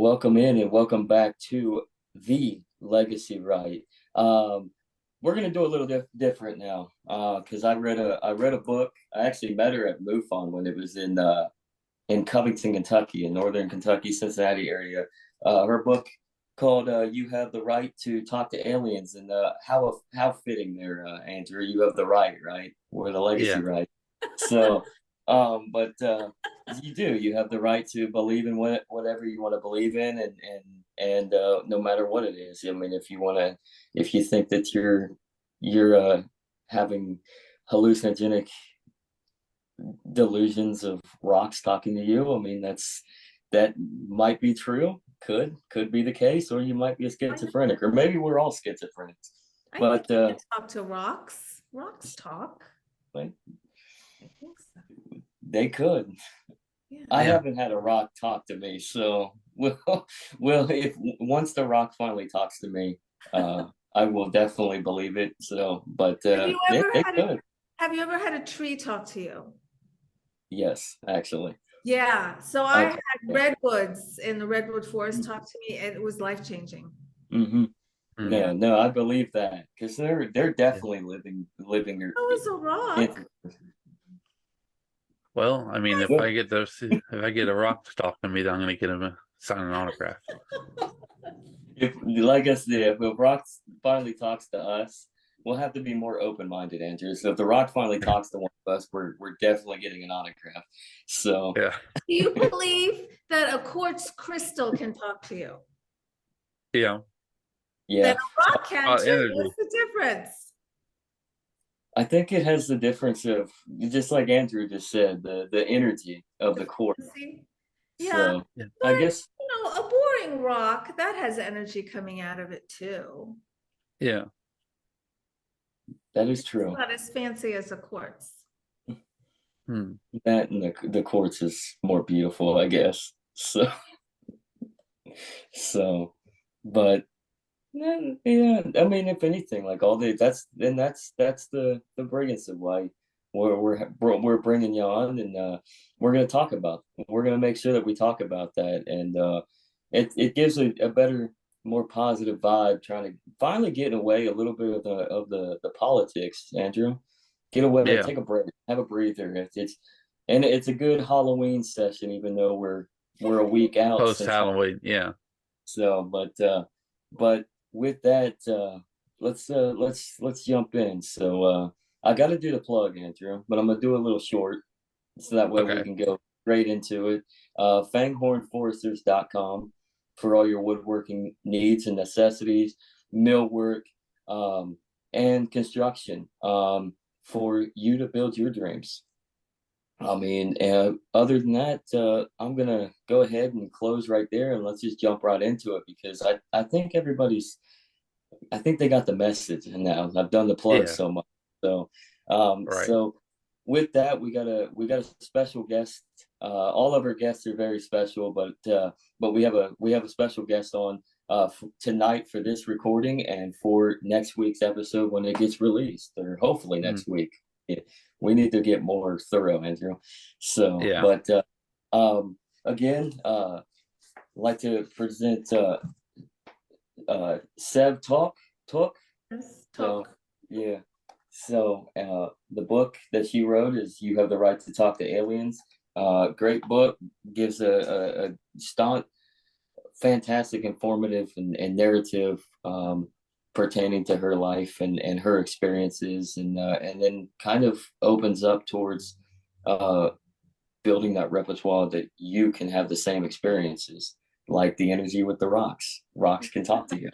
welcome in and welcome back to the Legacy Right. Um, we're gonna do a little different now, because I read a book. I actually met her at MUFON when it was in Covington, Kentucky, in northern Kentucky, Cincinnati area. Her book called "You Have the Right to Talk to Aliens," and how fitting there, Andrew. You have the right, right? Or the legacy Yeah. right. So, but you do. You have the right to believe in whatever you want to believe in, and no matter what it is. I mean, if you think that you're having hallucinogenic delusions of rocks talking to you. I mean, that might be true. Could be the case, or you might be a schizophrenic, or maybe we're all schizophrenics. I think But you can talk to rocks. Rocks talk. like, I think so. they could. Yeah. I Yeah. haven't had a rock talk to me, so well, if once the rock finally talks to me, I will definitely believe it. So, but Have you they, ever they had could. have you ever had a tree talk to you? Yes, actually. Yeah. So I Okay. had redwoods in the redwood forest talk to me, and it was life-changing. Mm-hmm. Yeah. No, no, I believe that because they're Yeah. definitely living So was a rock. in. Well, I mean, Well, if I get a rock to talk to me, then I'm gonna get him to sign an autograph. if like I said, if Rock finally talks to us, we'll have to be more open-minded, Andrew. So if the Rock finally talks to one of us, we're definitely getting an autograph. So Yeah. Do you believe that a quartz crystal can talk to you? Yeah. Then yeah, a rock can too. Energy. What's the difference? I think it has the difference of just like Andrew just said, the energy of the The core. frequency? Yeah. So Yeah. I But guess a boring rock that has energy coming out of it too. Yeah. that is It's true. not as fancy as a quartz. Hmm. That and the quartz is more beautiful, I guess. So so, but yeah, yeah. I mean, if anything, like all the that's the brilliance of why we're bringing you on, and we're gonna make sure that we talk about that, and it gives a better, more positive vibe. Trying to finally get away a little bit of the politics, Andrew. Get away, Yeah. take a break, have a breather. It's a good Halloween session, even though we're a week out Post since Halloween. Yeah. so, but with that, let's jump in. So, I got to do the plug, Andrew, but I'm gonna do a little short, so that way we Okay. can go straight into it. Fanghornforesters.com for all your woodworking needs and necessities, millwork, um, and construction, for you to build your dreams. I mean, other than that, I'm gonna go ahead and close right there, and let's just jump right into it because I think I think they got the message now. I've done the plug Yeah. so much, so Right. so with that, we got a special guest. All of our guests are very special, but we have a special guest on tonight for this recording and for next week's episode when it gets released, or hopefully Hmm. next week. Yeah, we need to get more thorough, Andrew. So, Yeah. but again, I'd like to present Sev Tok. Yes, So talk. yeah. So the book that she wrote is "You Have the Right to Talk to Aliens." Great book, gives a staunch, fantastic, informative, and narrative, pertaining to her life and her experiences, and then kind of opens up towards uh, building that repertoire that you can have the same experiences, like the energy with the rocks. Rocks can talk to you.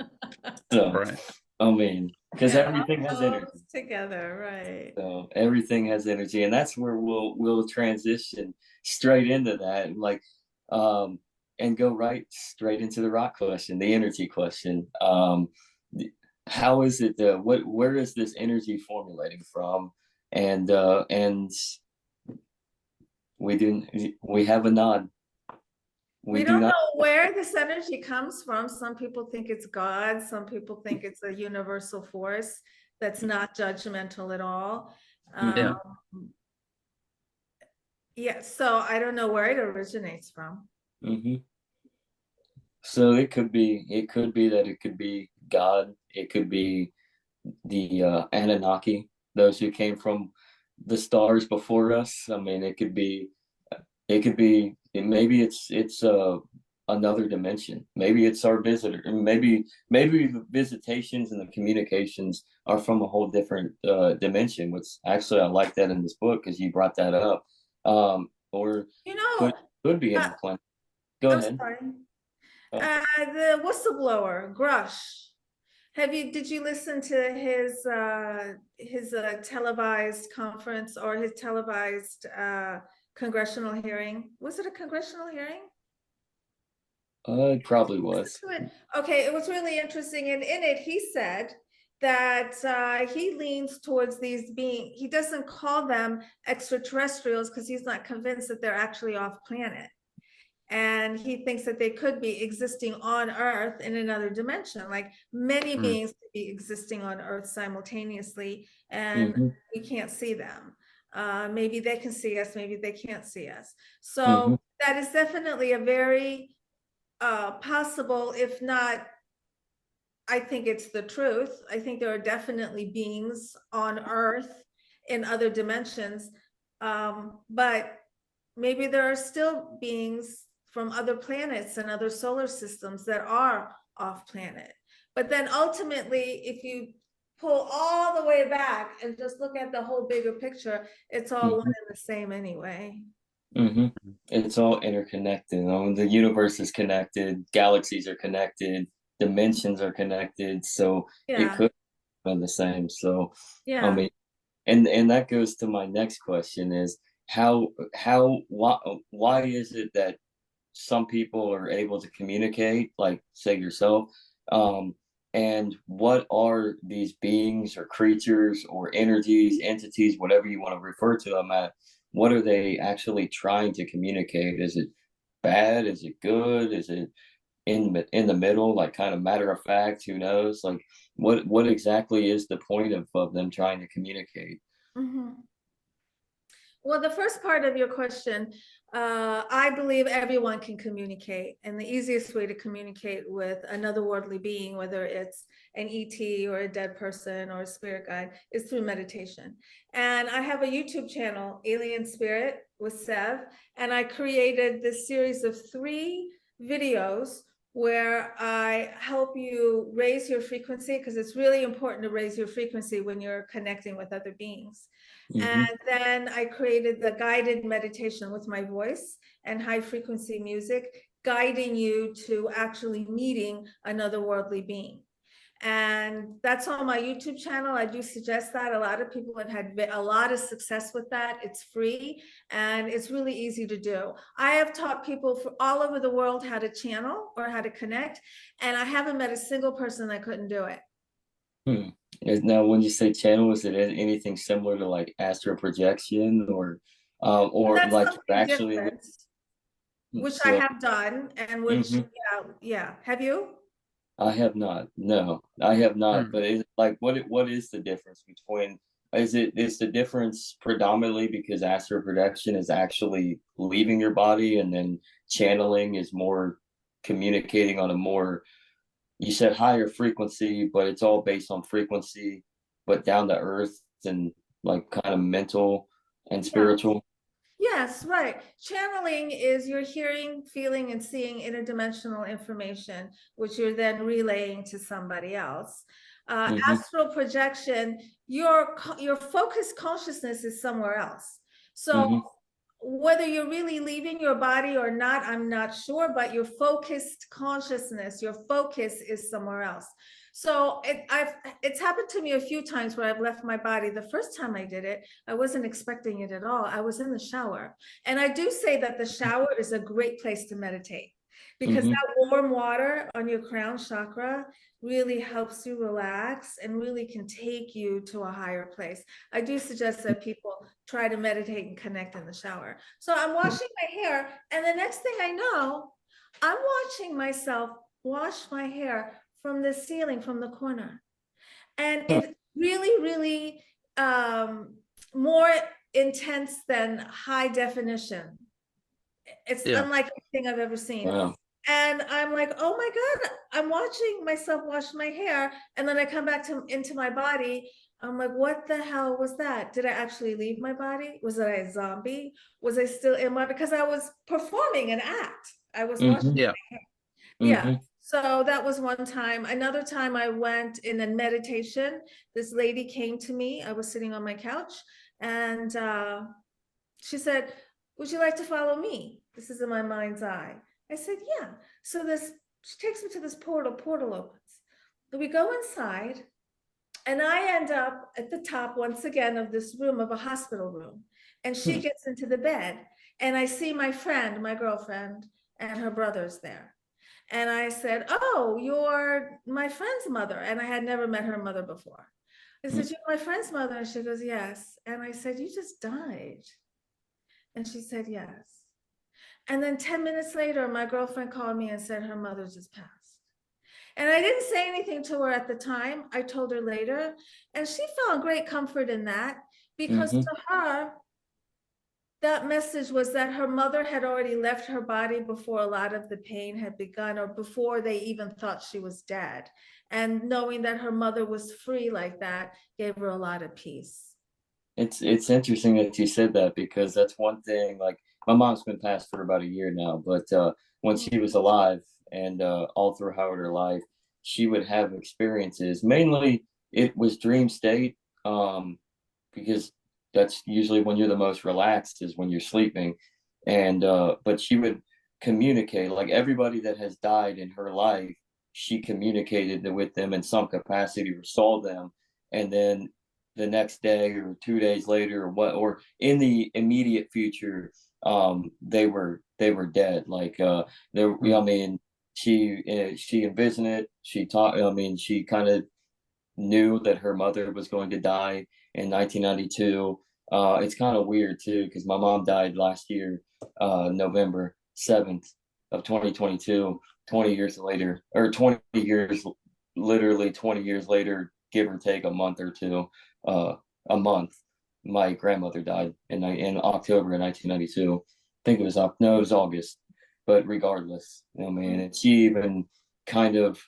So, Right. I mean, because Yeah, everything has all energy. goes together, right? So everything has energy, and that's where we'll transition straight into that, like, um, and go right straight into the rock question, the energy question. How is it? Where is this energy formulating from? And we have a nod. We We do don't not. know where this energy comes from. Some people think it's God. Some people think it's a universal force that's not judgmental at all. Yeah. Yeah, so I don't know where it originates from. Mhm. So it could be that it could be God. It could be the Anunnaki, those who came from the stars before us. I mean, it could be maybe it's another dimension. Maybe it's our visitor. Maybe the visitations and the communications are from a whole different dimension. Which actually I like that in this book because you brought that up. Or You could know, could be uh, interplanet. Go I'm ahead. sorry. Oh, The whistleblower, Grush. Did you listen to his televised conference or his televised congressional hearing? Was it a congressional hearing? it probably Listen was. to it. Okay, it was really interesting. And in it, he said that he leans towards these being, he doesn't call them extraterrestrials because he's not convinced that they're actually off planet. And he thinks that they could be existing on Earth in another dimension, like many Hmm. beings could be existing on Earth simultaneously, and Mm-hmm. we can't see them. Maybe they can see us, maybe they can't see us. Mm-hmm. So that is definitely a very possible, if not, I think it's the truth. I think there are definitely beings on Earth in other dimensions, but maybe there are still beings from other planets and other solar systems that are off planet. But then ultimately, if you pull all the way back and just look at the whole bigger picture, it's all one Mm-hmm. and the same anyway. Mm-hmm. It's all interconnected. The universe is connected, galaxies are connected, dimensions are connected. So it Yeah, could be the same. So I yeah. mean, and that goes to my next question is why is it that some people are able to communicate, like say yourself, um, and what are these beings or creatures or energies, entities, whatever you want to refer to them at? What are they actually trying to communicate? Is it bad? Is it good? Is it in the middle, like kind of matter of fact? Who knows? Like what exactly is the point of them trying to communicate? Mhm. Well, the first part of your question, I believe everyone can communicate, and the easiest way to communicate with another worldly being, whether it's an ET or a dead person or a spirit guide, is through meditation. And I have a YouTube channel, Alien Spirit with Sev, and I created this series of 3 videos where I help you raise your frequency, because it's really important to raise your frequency when you're connecting with other beings. Mm-hmm. And then I created the guided meditation with my voice and high frequency music, guiding you to actually meeting another worldly being. And that's on my YouTube channel. I do suggest that. A lot of people have had a lot of success with that. It's free and it's really easy to do. I have taught people from all over the world how to channel or how to connect, and I haven't met a single person that couldn't do it. Hmm. Now, when you say channel, is it anything similar to like astral projection or That's like you're something actually different, which I so? have done, and which, Mhm. yeah, yeah. Have you? I have not. No, I have not. Hmm. But is like what is the difference between? Is the difference predominantly because astral projection is actually leaving your body, and then channeling is more communicating on a more, you said higher frequency, but it's all based on frequency, but down to earth and like kind of mental and Yeah. spiritual. Yes, right. Channeling is you're hearing, feeling, and seeing interdimensional information, which you're then relaying to somebody else. Mm-hmm. Astral projection, your focused consciousness is somewhere else. So Mm-hmm. whether you're really leaving your body or not, I'm not sure, but your focused consciousness, your focus is somewhere else. So it's happened to me a few times where I've left my body. The first time I did it, I wasn't expecting it at all. I was in the shower. And I do say that the shower is a great place to meditate, because Mm-hmm. that warm water on your crown chakra really helps you relax and really can take you to a higher place. I do suggest that people try to meditate and connect in the shower. So I'm washing my hair, and the next thing I know, I'm watching myself wash my hair from the ceiling, from the corner. And Huh. it's really, really more intense than high definition. It's Yeah. unlike anything I've ever seen. Wow. And I'm like, oh my God, I'm watching myself wash my hair. And then I come back into my body. I'm like, what the hell was that? Did I actually leave my body? Was I a zombie? Was I still in my, because I was performing an act. I was washing. Yeah. Yeah. So that was one time. Another time I went in a meditation. This lady came to me. I was sitting on my couch and she said, would you like to follow me? This is in my mind's eye. I said, yeah. So she takes me to this portal opens. We go inside and I end up at the top once again of this room, of a hospital room. And she gets into the bed and I see my friend, my girlfriend, and her brother's there. And I said, oh, you're my friend's mother. And I had never met her mother before. I said, you're my friend's mother. And she goes, yes. And I said, you just died. And she said, yes. And then 10 minutes later, my girlfriend called me and said her mother just passed. And I didn't say anything to her at the time. I told her later. And she found great comfort in that because to her, that message was that her mother had already left her body before a lot of the pain had begun, or before they even thought she was dead. And knowing that her mother was free like that gave her a lot of peace. It's interesting that you said that, because that's one thing. Like, my mom's been passed for about a year now, but when she was alive and all throughout her life, she would have experiences. Mainly, it was dream state, because that's usually when you're the most relaxed, is when you're sleeping. And but she would communicate, like everybody that has died in her life, she communicated with them in some capacity or saw them, and then the next day or 2 days later, or what, or in the immediate future, they were dead. Like there, I mean, she envisioned it. She taught. I mean, she kind of knew that her mother was going to die in 1992. It's kind of weird too, because my mom died last year, November 7th of 2022. 20 years later, or 20 years, literally 20 years later, give or take a month or two, uh, a month. My grandmother died in October of 1992. I think it was no, it was August, but regardless, I mean, and she even kind of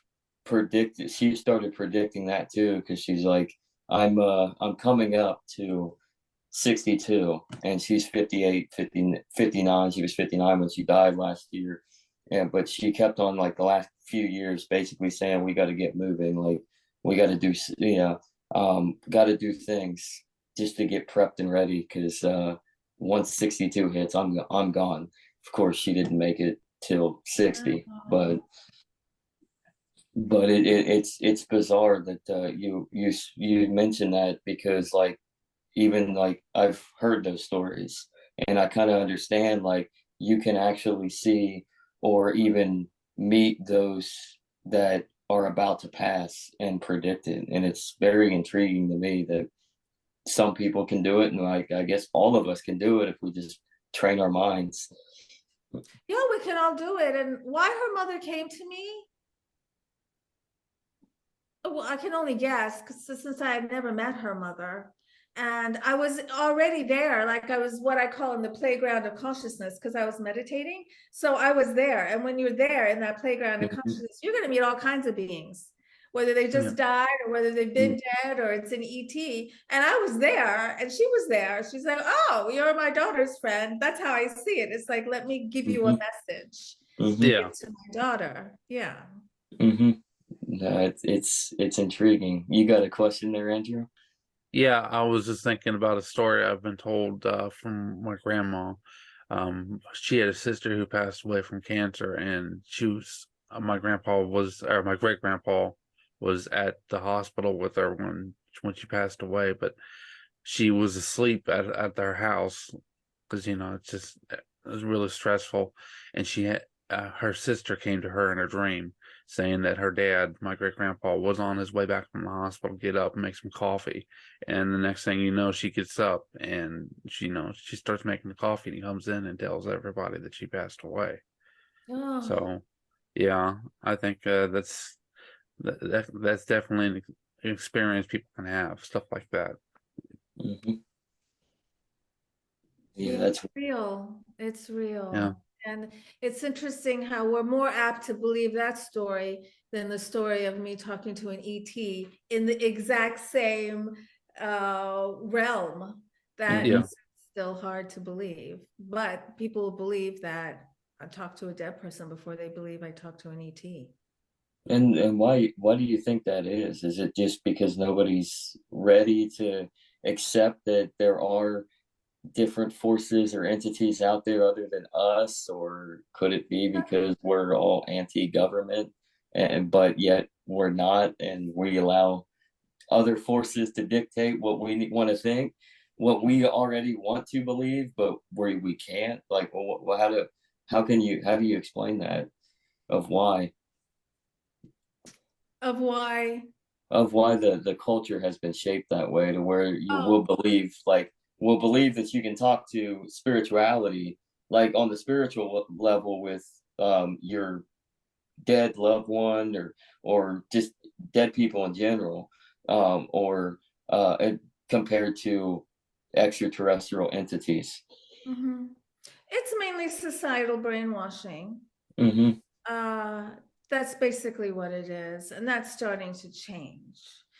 predicted. She started predicting that too, because she's like, I'm coming up to 62, and she's 58, 50, 59. She was 59 when she died last year. Yeah, but she kept on, like, the last few years, basically saying we got to get moving, like we got to do, got to do things just to get prepped and ready, because once 62 hits, I'm gone. Of course, she didn't make it till 60, but it's bizarre that you mentioned that, because, like, even like I've heard those stories, and I kind of understand, like, you can actually see or even meet those that are about to pass and predict it. And it's very intriguing to me that some people can do it, and, like, I guess all of us can do it if we just train our minds. Yeah, we can all do it. And why her mother came to me, well, I can only guess, because since I had never met her mother, and I was already there, like I was what I call in the playground of consciousness, because I was meditating. So I was there. And when you're there in that playground of consciousness, you're going to meet all kinds of beings, whether they just died or whether they've been dead or it's an ET. And I was there and she was there. She's like, oh, you're my daughter's friend. That's how I see it. It's like, let me give you a message Yeah. to my daughter. Yeah. No, it's intriguing. You got a question there, Andrew? Yeah, I was just thinking about a story I've been told from my grandma. She had a sister who passed away from cancer, and she was my grandpa was, or my great grandpa was at the hospital with her when she passed away, but she was asleep at their house because it was really stressful, and she had her sister came to her in a dream saying that her dad, my great grandpa, was on his way back from the hospital, get up and make some coffee. And the next thing you know, she gets up and she starts making the coffee, and he comes in and tells everybody that she passed away. Oh. So, yeah, I think that's definitely an experience people can have, stuff like that. Yeah, that's real. It's real. Yeah. And it's interesting how we're more apt to believe that story than the story of me talking to an ET in the exact same realm. That Yeah. is still hard to believe, but people believe that I talked to a dead person before they believe I talked to an ET. And why do you think that is? Is it just because nobody's ready to accept that there are different forces or entities out there other than us, or could it be because we're all anti-government and but yet we're not, and we allow other forces to dictate what we want to think, what we already want to believe, but we can't? Like, well, how do you explain that, of why? Of why? Of why the culture has been shaped that way, to where you Oh, will believe that you can talk to spirituality, like on the spiritual level, with your dead loved one, or just dead people in general, or compared to extraterrestrial entities. mhm. It's mainly societal brainwashing. Mm-hmm. Uh, that's basically what it is, and that's starting to change.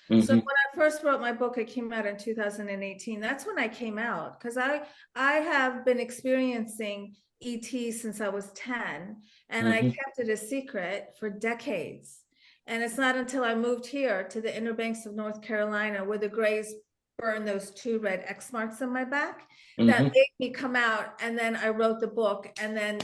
So when Mm-hmm. I first wrote my book, it came out in 2018. That's when I came out, because I have been experiencing ET since I was 10, and I Mm-hmm. kept it a secret for decades. And it's not until I moved here to the inner banks of North Carolina, where the Greys burned those 2 red X marks on my back, that Mm-hmm. made me come out. And then I wrote the book, and then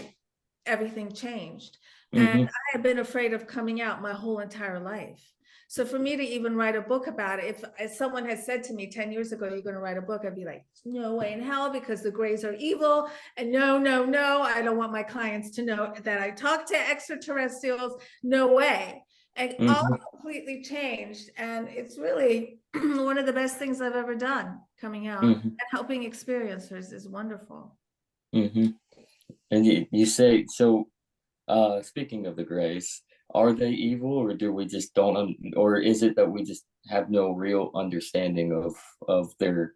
everything changed. And Mm-hmm. I had been afraid of coming out my whole entire life. So for me to even write a book about it, if someone had said to me 10 years ago, you're going to write a book, I'd be like, no way in hell, because the Greys are evil. And no, no, no, I don't want my clients to know that I talk to extraterrestrials. No way. And all Mm-hmm. completely changed. And it's really one of the best things I've ever done, coming out Mm-hmm. and helping experiencers is wonderful. Mm-hmm. And you say so. Speaking of the Greys, are they evil, or do we just don't, or is it that we just have no real understanding of their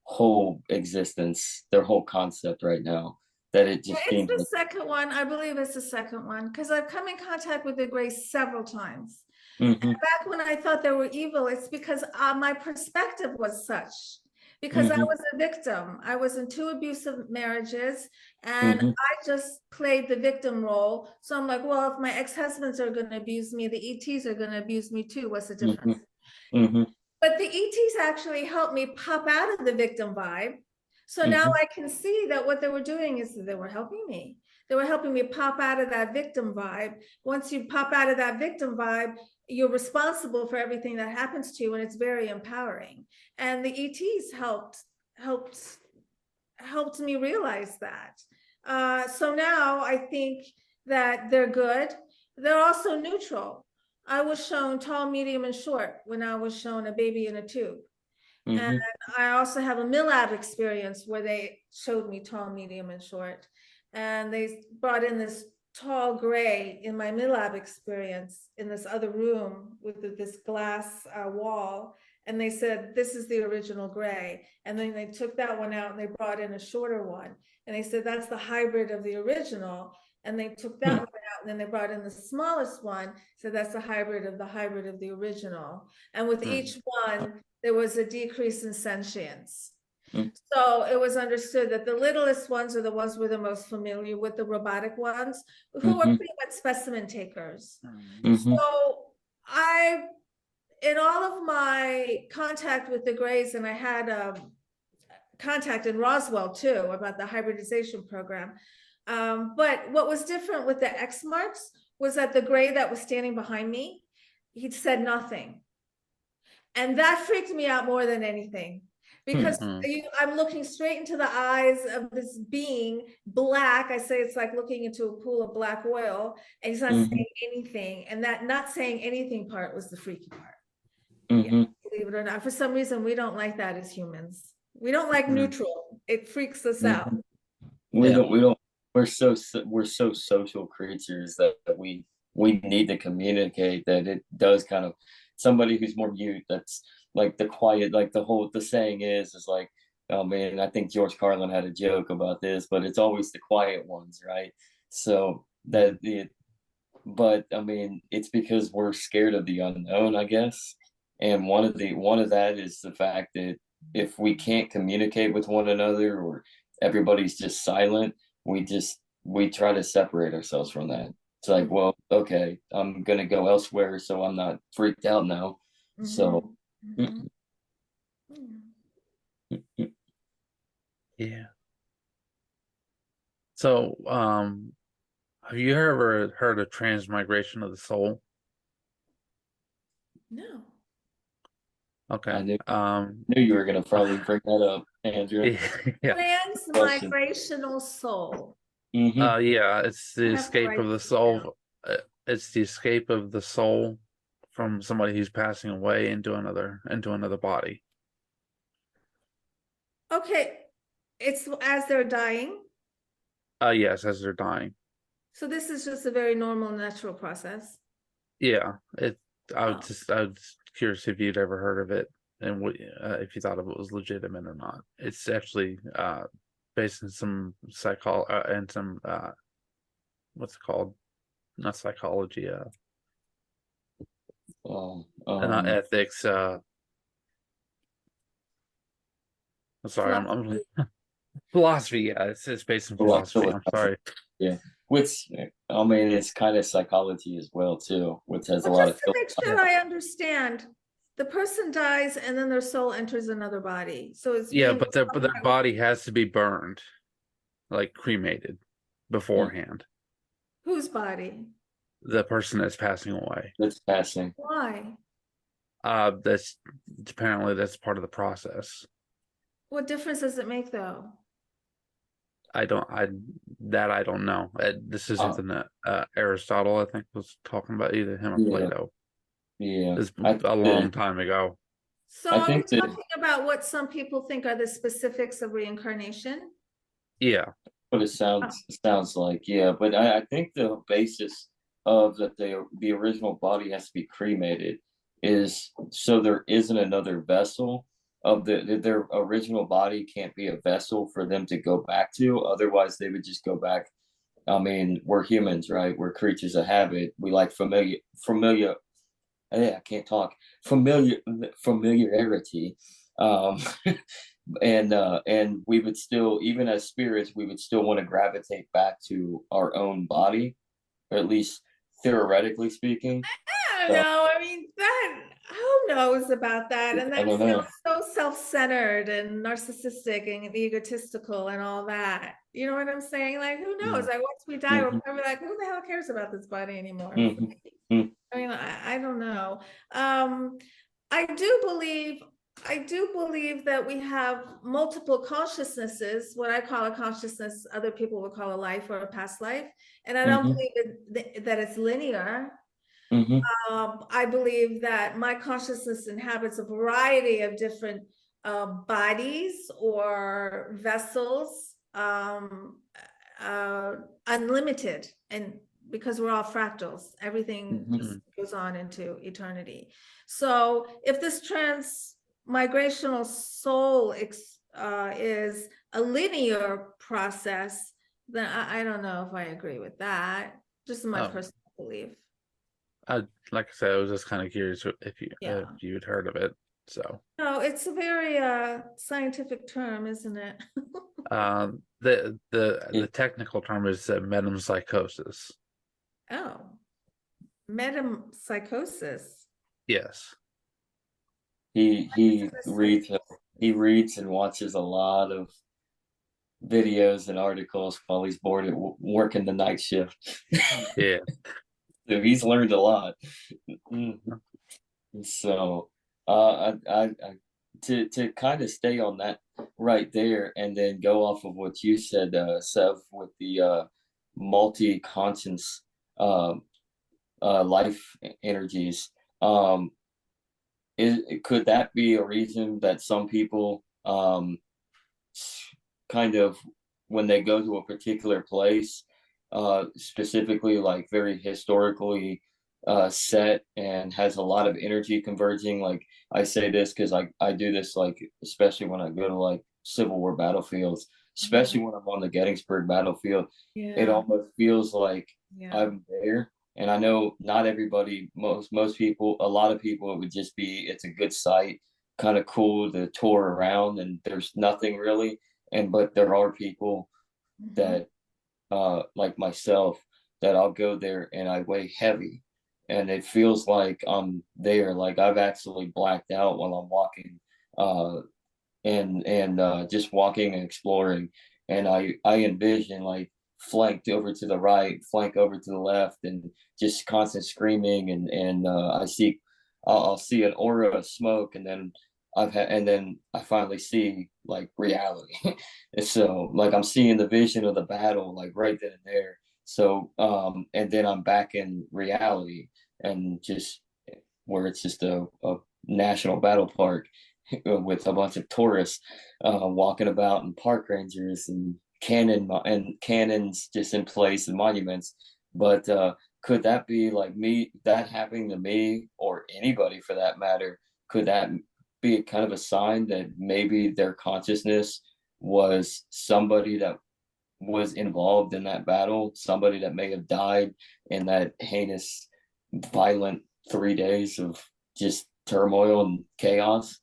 whole existence, their whole concept right now? That it just It's seems the like. second one. I believe it's the second one, because I've come in contact with the Grays several times. Mm-hmm. Back when I thought they were evil, it's because my perspective was such. Because I Mm-hmm. was a victim. I was in 2 abusive marriages, and Mm-hmm. I just played the victim role. So I'm like, well, if my ex-husbands are going to abuse me, the ETs are going to abuse me too. What's the Mm-hmm. difference? Mm-hmm. But the ETs actually helped me pop out of the victim vibe. So now Mm-hmm. I can see that what they were doing is that they were helping me. They were helping me pop out of that victim vibe. Once you pop out of that victim vibe, you're responsible for everything that happens to you, and it's very empowering. And the ETs helped helped me realize that. So now I think that they're good. They're also neutral. I was shown tall, medium, and short when I was shown a baby in a tube. And Mm-hmm. I also have a MILAB experience where they showed me tall, medium, and short. And they brought in this tall gray in my MILAB experience in this other room with this glass wall. And they said, this is the original gray. And then they took that one out and they brought in a shorter one. And they said, that's the hybrid of the original. And they took that one out, and then they brought in the smallest one. So that's the hybrid of the original. And with each one, there was a decrease in sentience. So it was understood that the littlest ones are the ones we're the most familiar with, the robotic ones, who are Mm-hmm. pretty much specimen takers. Mm-hmm. So I, in all of my contact with the Greys, and I had contact in Roswell too about the hybridization program. But what was different with the X marks was that the Gray that was standing behind me, he said nothing. And that freaked me out more than anything, because I'm looking straight into the eyes of this being, black. I say it's like looking into a pool of black oil, and he's not Mm-hmm. saying anything. And that not saying anything part was the freaky part. Yeah, Mm-hmm. believe it or not. For some reason, we don't like that as humans. We don't like neutral. It freaks us out. Mm-hmm. We Yeah. don't. We don't. We're so social creatures that we need to communicate. That it does kind of, somebody who's more mute. That's like the quiet. Like the saying is like, oh man, I think George Carlin had a joke about this, but it's always the quiet ones, right? So that it, but I mean, it's because we're scared of the unknown, I guess. And one of that is the fact that if we can't communicate with one another, or everybody's just silent, we try to separate ourselves from that. It's like, well, okay, I'm gonna go elsewhere, so I'm not freaked out now. So Mhm. Mhm. Yeah. So, have you ever heard of transmigration of the soul? No. Okay. I knew you were gonna probably bring that up, Andrew. Yeah. Question. Transmigrational soul. Mm-hmm. Yeah, it's the I have to escape write of the this down. soul. It's the escape of the soul from somebody who's passing away into another body. Okay, it's as they're dying. Yes, as they're dying. So this is just a very normal, natural process. Yeah, I Oh. was curious if you'd ever heard of it and if you thought of it was legitimate or not. It's actually based in some and some what's it called? Not psychology, Oh, not ethics. I'm sorry, I'm philosophy. Yeah, it's based in philosophy. I'm sorry. yeah. Which I mean, it's kind of psychology as well too, which has a Well, lot just of to make sure I understand, the person dies and then their soul enters another body. So it's Yeah, being but their body has to be burned, like cremated, beforehand. whose body? The person that's passing away. that's passing. Why? That's apparently that's part of the process. What difference does it make though? I don't know. This is Uh, something that Aristotle, I think, was talking about, either him or yeah, Plato. yeah. It's a long time ago. So I are we think that talking about what some people think are the specifics of reincarnation? Yeah, what it sounds like, yeah. But I think the basis of that the original body has to be cremated is so there isn't another vessel of their original body can't be a vessel for them to go back to. Otherwise, they would just go back. I mean, we're humans, right? We're creatures of habit. We like familiar. Yeah, I can't talk. Familiarity. Um, and we would still, even as spirits, we would still want to gravitate back to our own body, or at least theoretically speaking. I don't So know. I mean, that who knows about that? And I that don't sounds know. so self-centered and narcissistic and egotistical and all that. You know what I'm saying? Like, who knows? Like, once we die, we're Mm-hmm, probably like, who the hell cares about this body anymore? mm-hmm, I mean, I don't know. Um, I do believe I do believe that we have multiple consciousnesses, what I call a consciousness, other people would call a life or a past life. And I don't mm-hmm, believe that it's linear. mm-hmm, I believe that my consciousness inhabits a variety of different bodies or vessels, uh, unlimited. And because we're all fractals, everything mm-hmm, just goes on into eternity. So if this transmigrational soul is a linear process, then I don't know if I agree with that. Just my oh, personal belief. like I said, I was just kind of curious if Yeah. you had heard of it. So, No, it's a very scientific term, isn't it? the technical term is metempsychosis. Oh, metempsychosis. Yes. he he This is- reads he reads and watches a lot of videos and articles while he's bored at working the night shift. Yeah. So he's learned a lot. So, to kind of stay on that right there, and then go off of what you said, Sev, with the multi-conscious uh, life energies. Could that be a reason that some people kind of, when they go to a particular place, specifically like very historically set and has a lot of energy converging? Like, I say this because I do this, like, especially when I go to like Civil War battlefields. especially when I'm on the Gettysburg battlefield. It Yeah. almost feels like Yeah. I'm there. And I know not everybody, most people, a lot of people, it would just be, it's a good sight, kind of cool to tour around, and there's nothing really. And but there are people Mhm. that like myself, that I'll go there and I weigh heavy, and it feels like I'm there, like I've actually blacked out while I'm walking, uh, and just walking and exploring, and I envision like flanked over to the right, flank over to the left, and just constant screaming, and I'll see an aura of smoke, and then and then I finally see like reality. And so like I'm seeing the vision of the battle like right then and there. So and then I'm back in reality, and just where it's just a national battle park with a bunch of tourists walking about, and park rangers and cannons just in place, and monuments. But could that be like me, that happening to me, or anybody for that matter? Could that be kind of a sign that maybe their consciousness was somebody that was involved in that battle, somebody that may have died in that heinous, violent 3 days of just turmoil and chaos?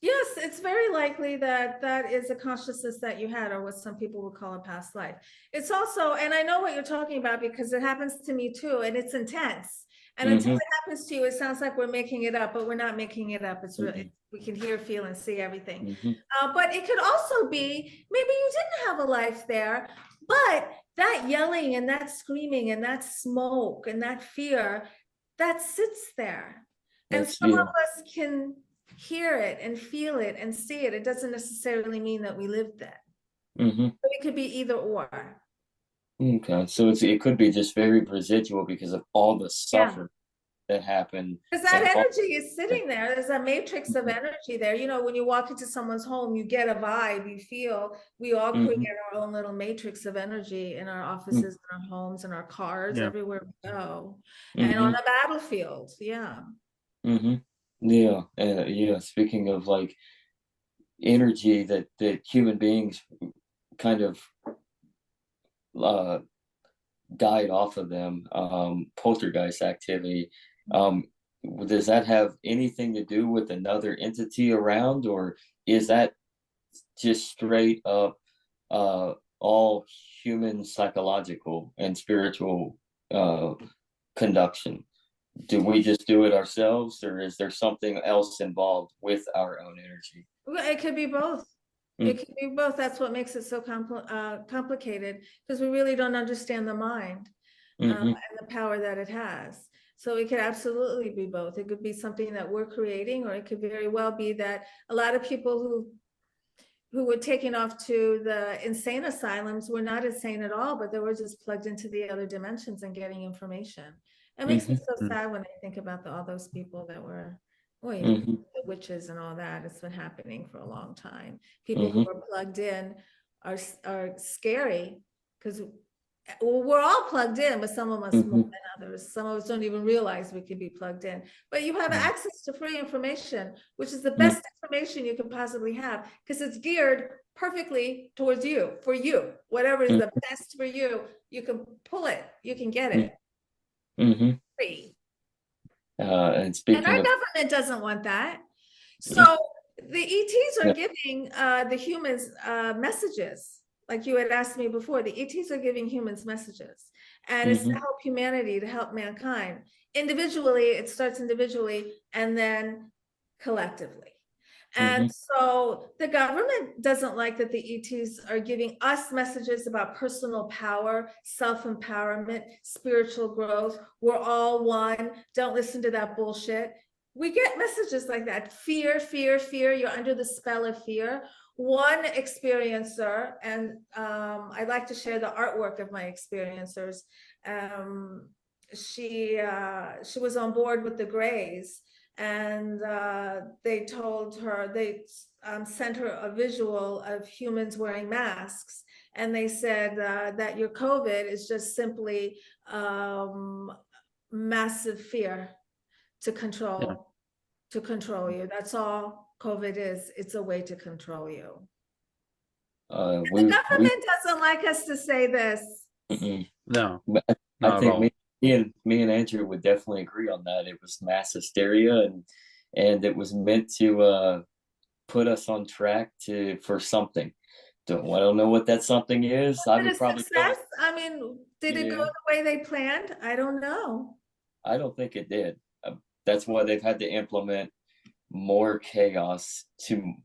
Yes, it's very likely that that is a consciousness that you had, or what some people would call a past life. It's also, and I know what you're talking about because it happens to me too, and it's intense. And until Mm-hmm. it happens to you, it sounds like we're making it up, but we're not making it up. It's Mm-hmm. really, we can hear, feel, and see everything. Mm-hmm. But it could also be maybe you didn't have a life there, but that yelling and that screaming and that smoke and that fear, that sits there. And That's, some yeah. of us can hear it and feel it and see it. It doesn't necessarily mean that we lived that. Mm-hmm. But it could be either or. Okay, so it could be just very residual because of all the Yeah. suffering that happened, Because that and all. energy is sitting there. There's a matrix of energy there. You know, when you walk into someone's home, you get a vibe, you feel, we all create Mm-hmm. our own little matrix of energy in our Mm-hmm. offices, in our homes, in our cars, Yeah. everywhere we go. And on Mm-hmm. the battlefield. Yeah. Mm-hmm. Yeah, yeah. Speaking of like energy that human beings kind of uh died off of them, poltergeist activity. Um, does that have anything to do with another entity around, or is that just straight up uh, all human psychological and spiritual uh, conduction? Do we just do it ourselves, or is there something else involved with our own energy? Well, it could be both. It could be both. That's what makes it so complicated, because we really don't understand the mind Mm-hmm. and the power that it has. So it could absolutely be both. It could be something that we're creating, or it could very well be that a lot of people who were taken off to the insane asylums were not insane at all, but they were just plugged into the other dimensions and getting information. It makes me Mm-hmm. so Mm. sad when I think about all those people that were, well, you know, Mm-hmm. the witches and all that. It's been happening for a long time. People who Mm-hmm. are plugged in are scary, because well, we're all plugged in, but some of us more Mm-hmm. than others. Some of us don't even realize we can be plugged in. But you have Mm. access to free information, which is the Mm-hmm. best information you can possibly have, because it's geared perfectly towards you, for you. Whatever is the best for you, you can pull it, you can get it Mm-hmm. free. And And our speaking of, government doesn't want that. So the ETs are yeah. giving the humans messages. Like you had asked me before, the ETs are giving humans messages, and it's to Mm-hmm. help humanity, to help mankind. Individually, it starts individually and then collectively. And Mm-hmm. so the government doesn't like that the ETs are giving us messages about personal power, self-empowerment, spiritual growth. We're all one. Don't listen to that bullshit. We get messages like that. Fear, fear, fear. You're under the spell of fear. One experiencer, and I'd like to share the artwork of my experiencers. She was on board with the Greys, and they told her, they sent her a visual of humans wearing masks, and they said that your COVID is just simply massive fear to Yeah. control you. That's all COVID is. It's a way to control you. The we government doesn't like us to say this. No, but I not at think all. me and Andrew would definitely agree on that. It was mass hysteria, and it was meant to put us on track for something. I don't know what that something is. I Was would it a probably go success? I mean, did it go Yeah. the way they planned? I don't know. I don't think it did. That's why they've had to implement more chaos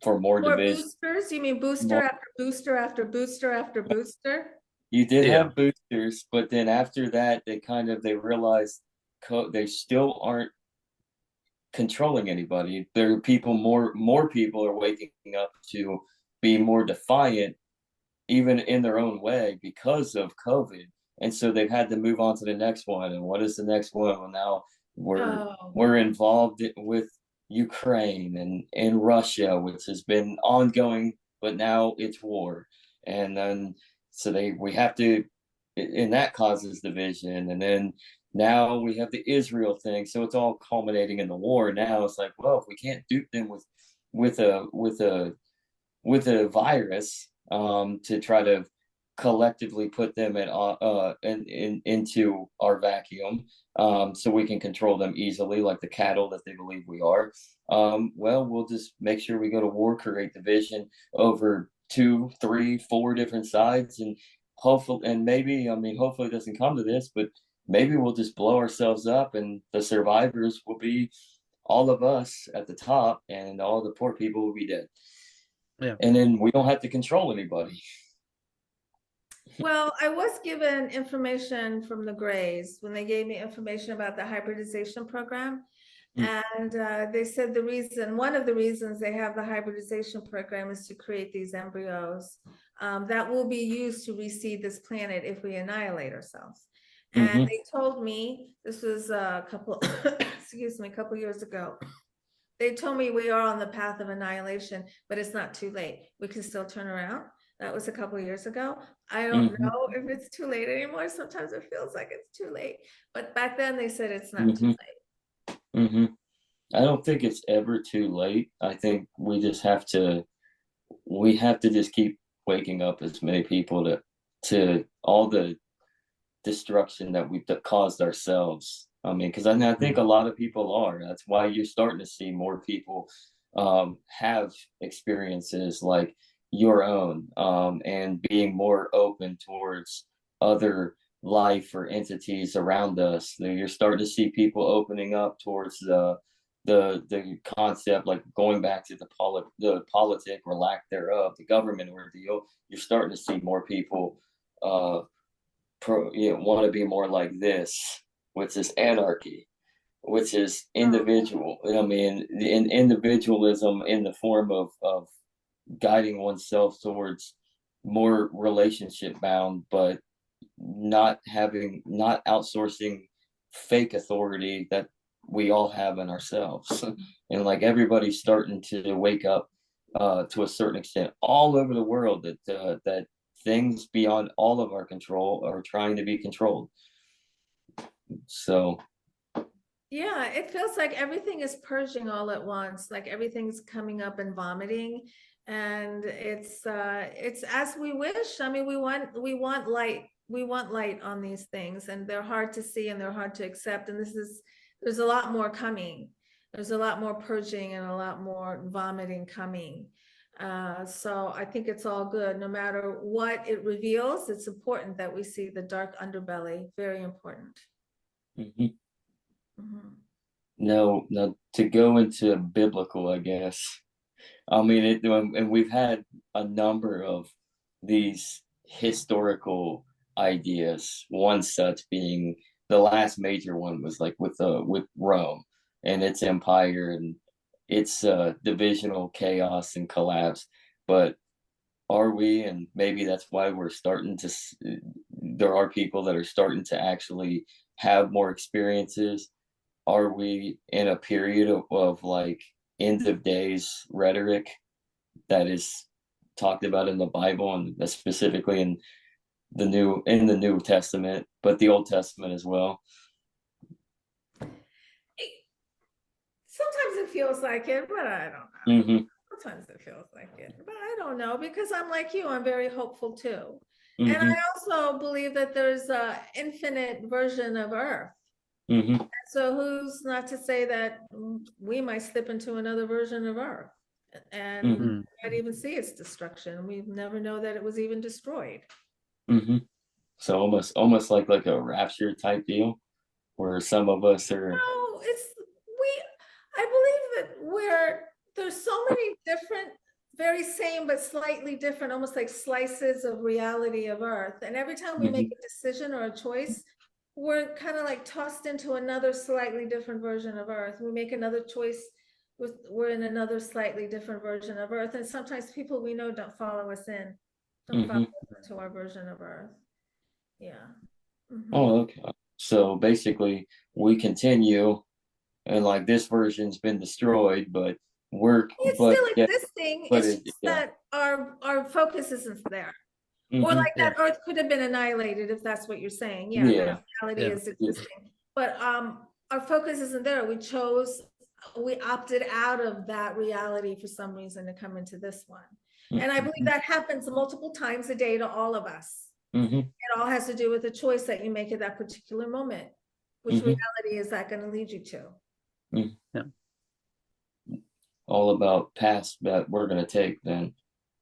for more More division. boosters? You mean booster More, after booster after booster after booster? you did Yeah. have boosters, but then after that, they realized they still aren't controlling anybody. There are more people are waking up to be more defiant, even in their own way, because of COVID. And so they've had to move on to the next one. And what is the next one? Well, now Oh, we're involved with Ukraine and Russia, which has been ongoing, but now it's war. And then so we have to, and that causes division. And then now we have the Israel thing. So it's all culminating in the war. Now it's like, well, if we can't dupe them with a virus, to try to collectively put them into our vacuum, so we can control them easily, like the cattle that they believe we are. Well, we'll just make sure we go to war, create division over 2, 3, 4 different sides, and hopefully it doesn't come to this, but maybe we'll just blow ourselves up, and the survivors will be all of us at the top, and all the poor people will be dead. Yeah. And then we don't have to control anybody. well, I was given information from the Greys when they gave me information about the hybridization program. And they said one of the reasons they have the hybridization program is to create these embryos that will be used to reseed this planet if we annihilate ourselves. And they told me, this was a couple, excuse me, a couple years ago. They told me we are on the path of annihilation, but it's not too late. We can still turn around. That was a couple of years ago. I don't know if it's too late anymore. Sometimes it feels like it's too late. But back then they said it's not too late. I don't think it's ever too late. I think we have to just keep waking up as many people to all the destruction that we've caused ourselves. I mean, because I think a lot of people are. That's why you're starting to see more people have experiences like your own, and being more open towards other life or entities around us. You're starting to see people opening up towards the concept, like going back to the politic or lack thereof, the government ordeal. You're starting to see more people want to be more like this, which is anarchy, which is individual. I mean, individualism in the form of guiding oneself towards more relationship bound, but not outsourcing fake authority that we all have in ourselves. And like everybody's starting to wake up to a certain extent all over the world that things beyond all of our control are trying to be controlled. So yeah, it feels like everything is purging all at once, like everything's coming up and vomiting, and it's as we wish. I mean, we want light on these things, and they're hard to see and they're hard to accept, and there's a lot more coming. There's a lot more purging and a lot more vomiting coming. So I think it's all good. No matter what it reveals, it's important that we see the dark underbelly. Very important. No, to go into biblical, I guess. I mean, and we've had a number of these historical ideas. One such being the last major one was like with Rome and its empire and its divisional chaos and collapse. But are we? And maybe that's why we're starting to. There are people that are starting to actually have more experiences. Are we in a period of like end of days rhetoric that is talked about in the Bible, and specifically in the New Testament, but the Old Testament as well? Sometimes it feels like it, but I don't know. Sometimes it feels like it, but I don't know, because I'm like you, I'm very hopeful too. And Mm-hmm. I also believe that there's a infinite version of Earth. Mm-hmm. So who's not to say that we might slip into another version of Earth and Mm-hmm. not even see its destruction. We never know that it was even destroyed. Mm-hmm. So almost like a rapture type deal, where some of us are. No, I believe that there's so many different, very same but slightly different, almost like slices of reality of Earth. And every time we make Mhm. a decision or a choice, we're kind of like tossed into another slightly different version of Earth. We make another choice, we're in another slightly different version of Earth. And sometimes people we know don't follow us don't follow Mhm. us into our version of Earth. Yeah. Oh, okay. So basically, we continue, and like this version's been destroyed, but It's still yeah, existing. but It's it, just yeah. that our focus isn't there. Or Mm-hmm. like Yeah. that Earth could have been annihilated, if that's what you're saying. Yeah, Yeah. that reality Yeah. is existing. But our focus isn't there. We opted out of that reality for some reason to come into this one. And I believe that happens multiple times a day to all of us. Mm-hmm. It all has to do with the choice that you make at that particular moment. Which Mhm. reality is that going to lead you to? Yeah. All about paths that we're gonna take then.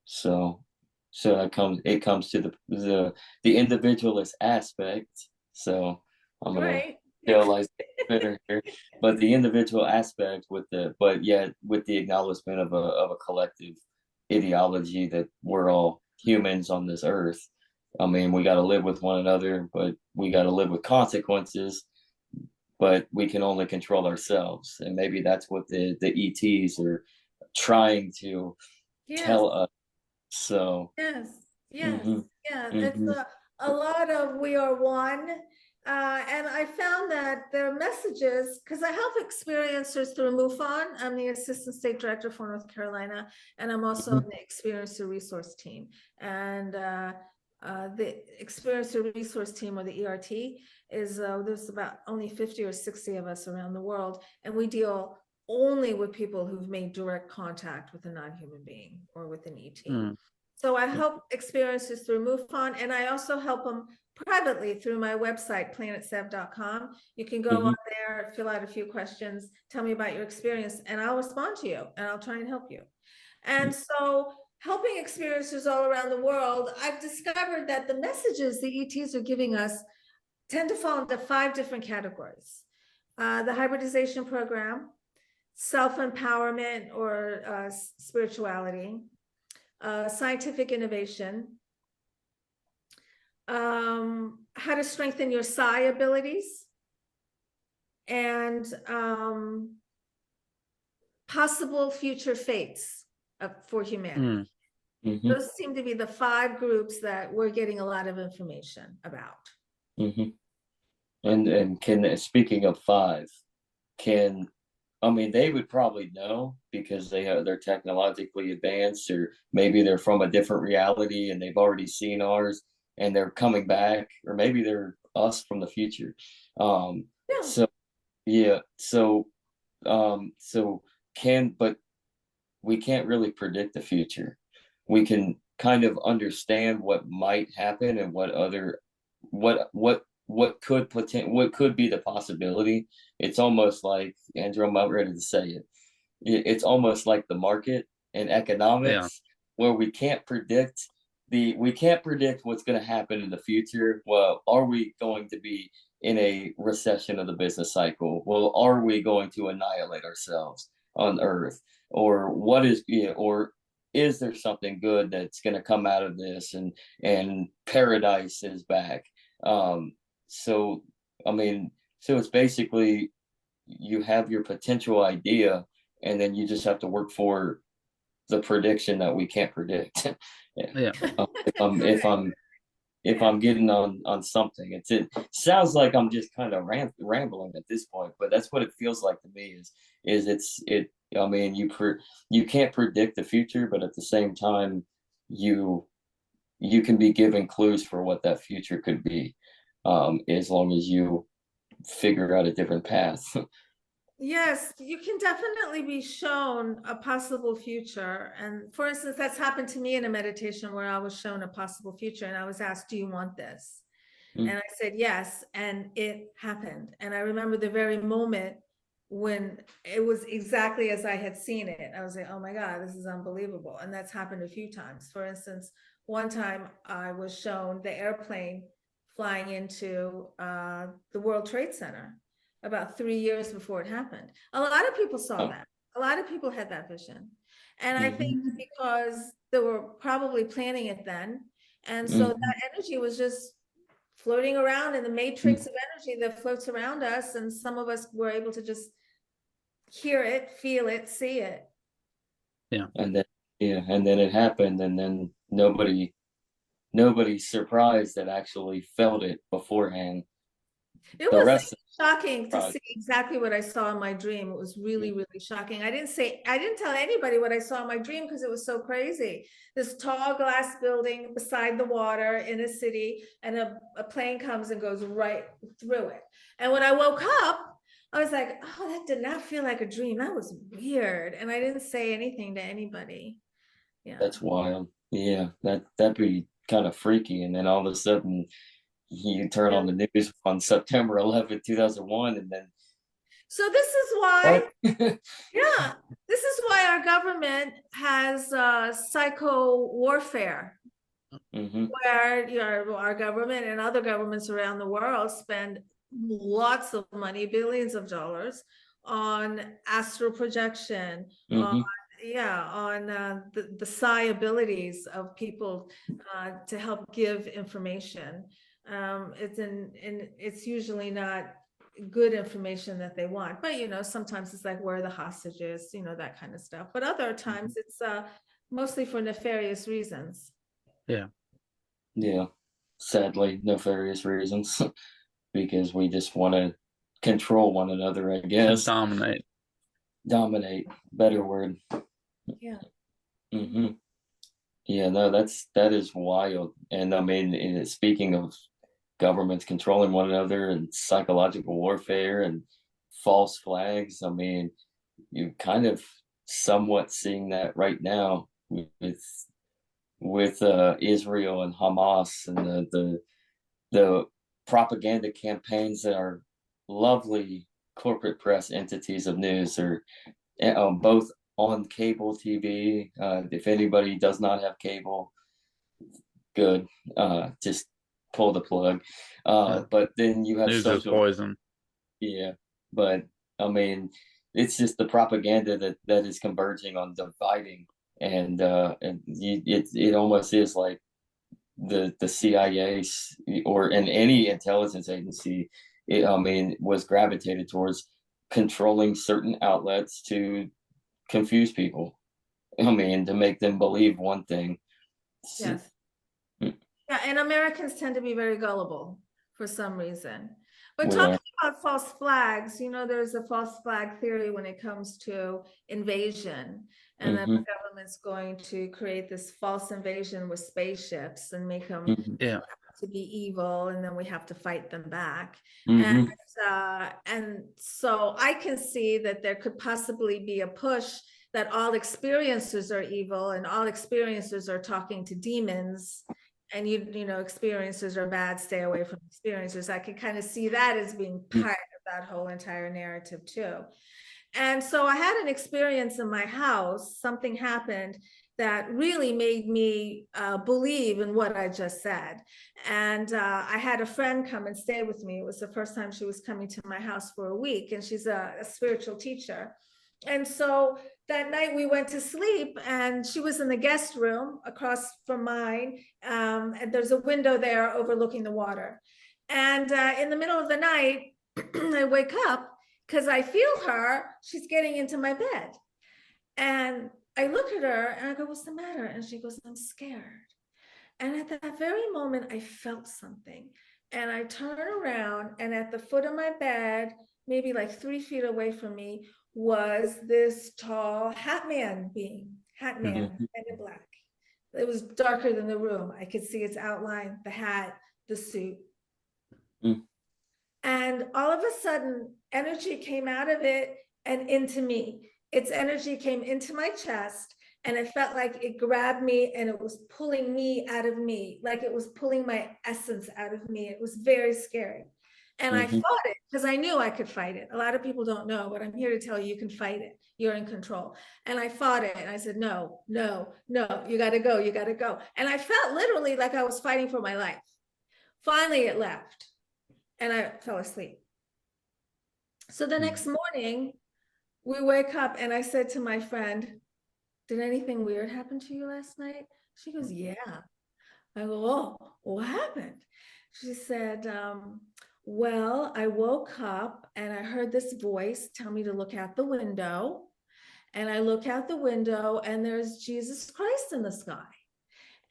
So it comes to the individualist aspect. So I'm gonna Right. realize better here. But the individual aspect but yet with the acknowledgement of a collective ideology that we're all humans on this earth. I mean, we gotta live with one another, but we gotta live with consequences, but we can only control ourselves. And maybe that's what the ETs are trying to Yes. tell us. So, Yes, yes, mm-hmm, yeah, it's mm-hmm, a lot of we are one. And I found that their messages, because I help experiencers through MUFON. I'm the Assistant State Director for North Carolina, and I'm also mm-hmm, on the Experiencer Resource Team. And the Experiencer Resource Team, or the ERT, is there's about only 50 or 60 of us around the world, and we deal only with people who've made direct contact with a non-human being or with an ET. Mm. So I help experiences through MUFON, and I also help them privately through my website, planetsev.com. You can go mm-hmm, on there, fill out a few questions, tell me about your experience, and I'll respond to you and I'll try and help you. And so helping experiencers all around the world, I've discovered that the messages the ETs are giving us tend to fall into 5 different categories. The hybridization program, self-empowerment or spirituality, scientific innovation, how to strengthen your psi abilities, and possible future fates for humanity. mm-hmm, Those seem to be the 5 groups that we're getting a lot of information about. mm-hmm. And can speaking of 5, can I mean they would probably know because they're technologically advanced, or maybe they're from a different reality and they've already seen ours and they're coming back, or maybe they're us from the future. Yeah. So yeah, so can but we can't really predict the future. We can kind of understand what might happen and what could be the possibility. It's almost like, Andrew, I'm about ready to say it. It's almost like the market and Yeah. economics, where we can't predict what's going to happen in the future. Well, are we going to be in a recession of the business cycle? Well, are we going to annihilate ourselves on Earth? Or or is there something good that's going to come out of this, and paradise is back? So I mean, so it's basically you have your potential idea, and then you just have to work for the prediction that we can't predict. Yeah. Yeah. If I'm if I'm if I'm getting on something, it sounds like I'm just kind of rambling at this point, but that's what it feels like to me. Is it? I mean, you can't predict the future, but at the same time, you you can be given clues for what that future could be, as long as you figure out a different path. Yes, you can definitely be shown a possible future. And for instance, that's happened to me in a meditation where I was shown a possible future and I was asked, do you want this? Mm. And I said, yes. And it happened. And I remember the very moment when it was exactly as I had seen it. I was like, oh my God, this is unbelievable. And that's happened a few times. For instance, one time I was shown the airplane flying into the World Trade Center about 3 years before it happened. A lot of people saw Oh. that. A lot of people had that vision. And I think Mhm. because they were probably planning it then. And so Mhm. that energy was just floating around in the matrix Mm. of energy that floats around us. And some of us were able to just hear it, feel it, see it. And then and then it happened, and then nobody's surprised that actually felt it beforehand. It The was rest of shocking to the see exactly what I saw in my dream. It was yeah. really, really shocking. I didn't tell anybody what I saw in my dream because it was so crazy. This tall glass building beside the water in a city, and a plane comes and goes right through it. And when I woke up, I was like, oh, that did not feel like a dream. That was weird. And I didn't say anything to anybody. Yeah. That's wild. Yeah, that'd be kind of freaky. And then all of a sudden, you turn Yeah. on the news on September 11th, 2001, and then So this is why, what? yeah, this is why our government has psycho warfare, Hmm. where our government and other governments around the world spend lots of money, billions of dollars, on astral projection, on Hmm. on the psi abilities of people to help give information. It's usually not good information that they want, but sometimes it's like where are the hostages, that kind of stuff. But other times it's mostly for nefarious reasons. Yeah. Yeah, sadly, nefarious reasons because we just want to control one another, I guess. Dominate. Dominate, better word. Yeah. Hmm. Yeah, no, that is wild. And I mean, speaking of governments controlling one another and psychological warfare and false flags, I mean, you're kind of somewhat seeing that right now with Israel and Hamas and the propaganda campaigns that are lovely corporate press entities of news are both on cable TV. If anybody does not have cable, good. Just pull the plug. Yeah. But then you have News is social, poison. yeah. But I mean, it's just the propaganda that is converging on dividing, and it almost is like the CIA or in any intelligence agency. I mean, was gravitated towards controlling certain outlets to confuse people. I mean, to make them believe one thing. Yes. Yeah, and Americans tend to be very gullible for some reason. But We are. talking about false flags, there's a false flag theory when it comes to invasion, and that Hmm. the government's going to create this false invasion with spaceships and make them Hmm. Yeah. to be evil, and then we have to fight them back. And Hmm. and so I can see that there could possibly be a push that all experiencers are evil and all experiencers are talking to demons, and experiencers are bad, stay away from experiencers. I can kind of see that as being part of that whole entire narrative too. And so I had an experience in my house. Something happened that really made me believe in what I just said. And I had a friend come and stay with me. It was the first time she was coming to my house for a week, and she's a spiritual teacher. And so that night we went to sleep, and she was in the guest room across from mine. And there's a window there overlooking the water. And in the middle of the night, I wake up because I feel her. She's getting into my bed. And I look at her and I go, what's the matter? And she goes, I'm scared. And at that very moment, I felt something. And I turn around, and at the foot of my bed, maybe like 3 feet away from me, was this tall hat man Hmm. and in black. It was darker than the room. I could see its outline, the hat, the suit. Hmm. And all of a sudden, energy came out of it, and into me. Its energy came into my chest, and it felt like it grabbed me and it was pulling me out of me, like it was pulling my essence out of me. It was very scary. And I Mm-hmm. fought it because I knew I could fight it. A lot of people don't know, but I'm here to tell you, you can fight it. You're in control. And I fought it and I said, no, no, no, you got to go. You got to go. And I felt literally like I was fighting for my life. Finally, it left and I fell asleep. So the next morning, we wake up and I said to my friend, did anything weird happen to you last night? She goes, yeah. I go, oh, what happened? She said, well, I woke up and I heard this voice tell me to look out the window. And I look out the window and there's Jesus Christ in the sky.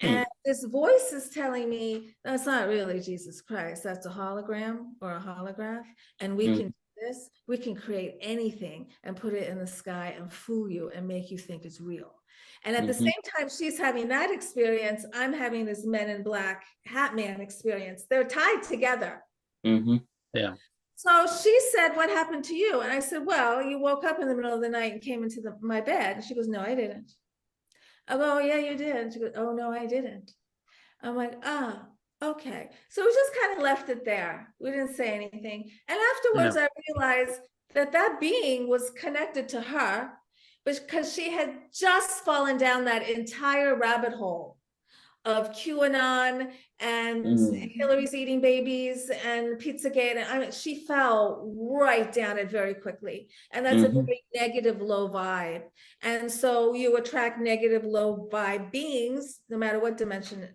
And this voice is telling me that's not really Jesus Christ. That's a hologram or a holograph. And we can do this. We can create anything and put it in the sky and fool you and make you think it's real. And at the same time she's having that experience, I'm having this Men in Black Hat Man experience. They're tied together. Yeah. So she said, what happened to you? And I said, well, you woke up in the middle of the night and came into my bed. And she goes, no, I didn't. I go, oh, yeah, you did. She goes, oh, no, I didn't. I'm like, ah, okay. So we just kind of left it there. We didn't say anything. And afterwards, I realized that that being was connected to her because she had just fallen down that entire rabbit hole of QAnon and Hillary's eating babies and Pizzagate. And I mean, she fell right down it very quickly. And that's a very negative, low vibe. And so you attract negative, low vibe beings, no matter what dimension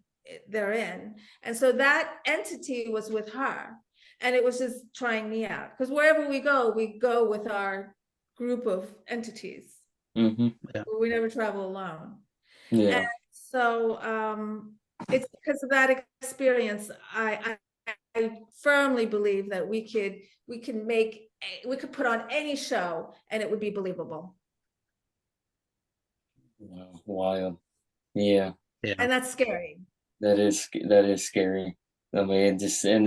they're in. And so that entity was with her. And it was just trying me out. Because wherever we go with our group of entities. We never travel alone. Yeah. And so it's because of that experience, I firmly believe that we could put on any show and it would be believable. Wow. Wild. Yeah. And that's scary. That is scary. I mean, it's it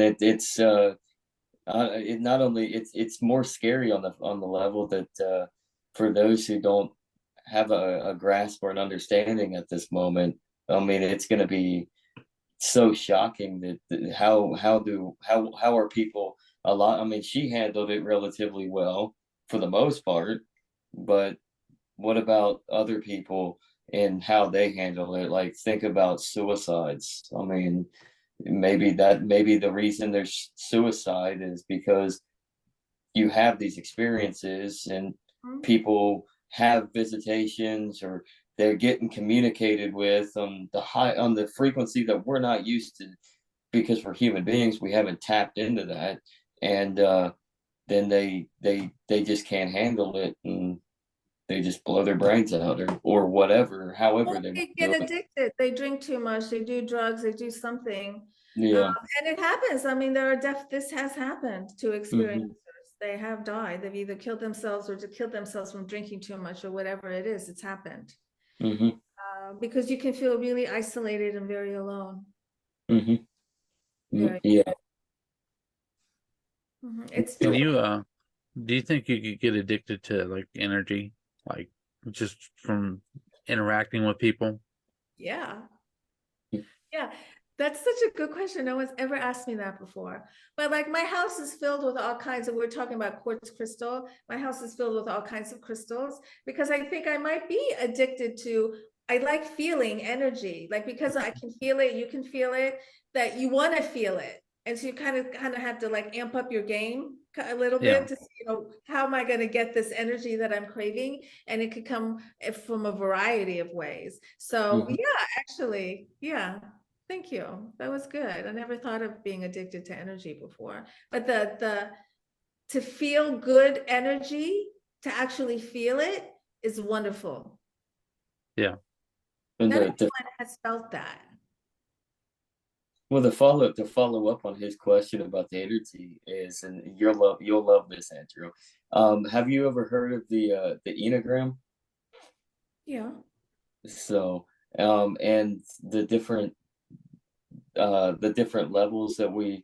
not only it's more scary on the level that for those who don't have a grasp or an understanding at this moment. I mean, it's going to be so shocking that how are people a lot. I mean, she handled it relatively well for the most part, but what about other people and how they handle it? Like, think about suicides. I mean, maybe the reason there's suicide is because you have these experiences and people have visitations or they're getting communicated with on the frequency that we're not used to, because we're human beings, we haven't tapped into that, and then they just can't handle it and they just blow their brains out or whatever, however they get addicted. They drink too much, they do drugs, they do something. And it happens. I mean, this has happened to experiencers. They have died. They've either killed themselves or killed themselves from drinking too much or whatever it is. It's happened. Because you can feel really isolated and very alone. It's Can you do you think you could get addicted to like energy, like just from interacting with people? Yeah. That's such a good question. No one's ever asked me that before. But like, my house is filled with all kinds of, we're talking about quartz crystal. My house is filled with all kinds of crystals because I think I might be addicted to, I like feeling energy, like, because I can feel it, you can feel it, that you want to feel it. And so you kind of have to like amp up your game a little bit to see, how am I going to get this energy that I'm craving? And it could come from a variety of ways. So actually, thank you. That was good. I never thought of being addicted to energy before, but to feel good energy, to actually feel it, is wonderful. Yeah. And not everyone has felt that. Well, the follow up on his question about the energy is, and you'll love this, Andrew. Have you ever heard of the Enneagram? Yeah. So, and the different levels that we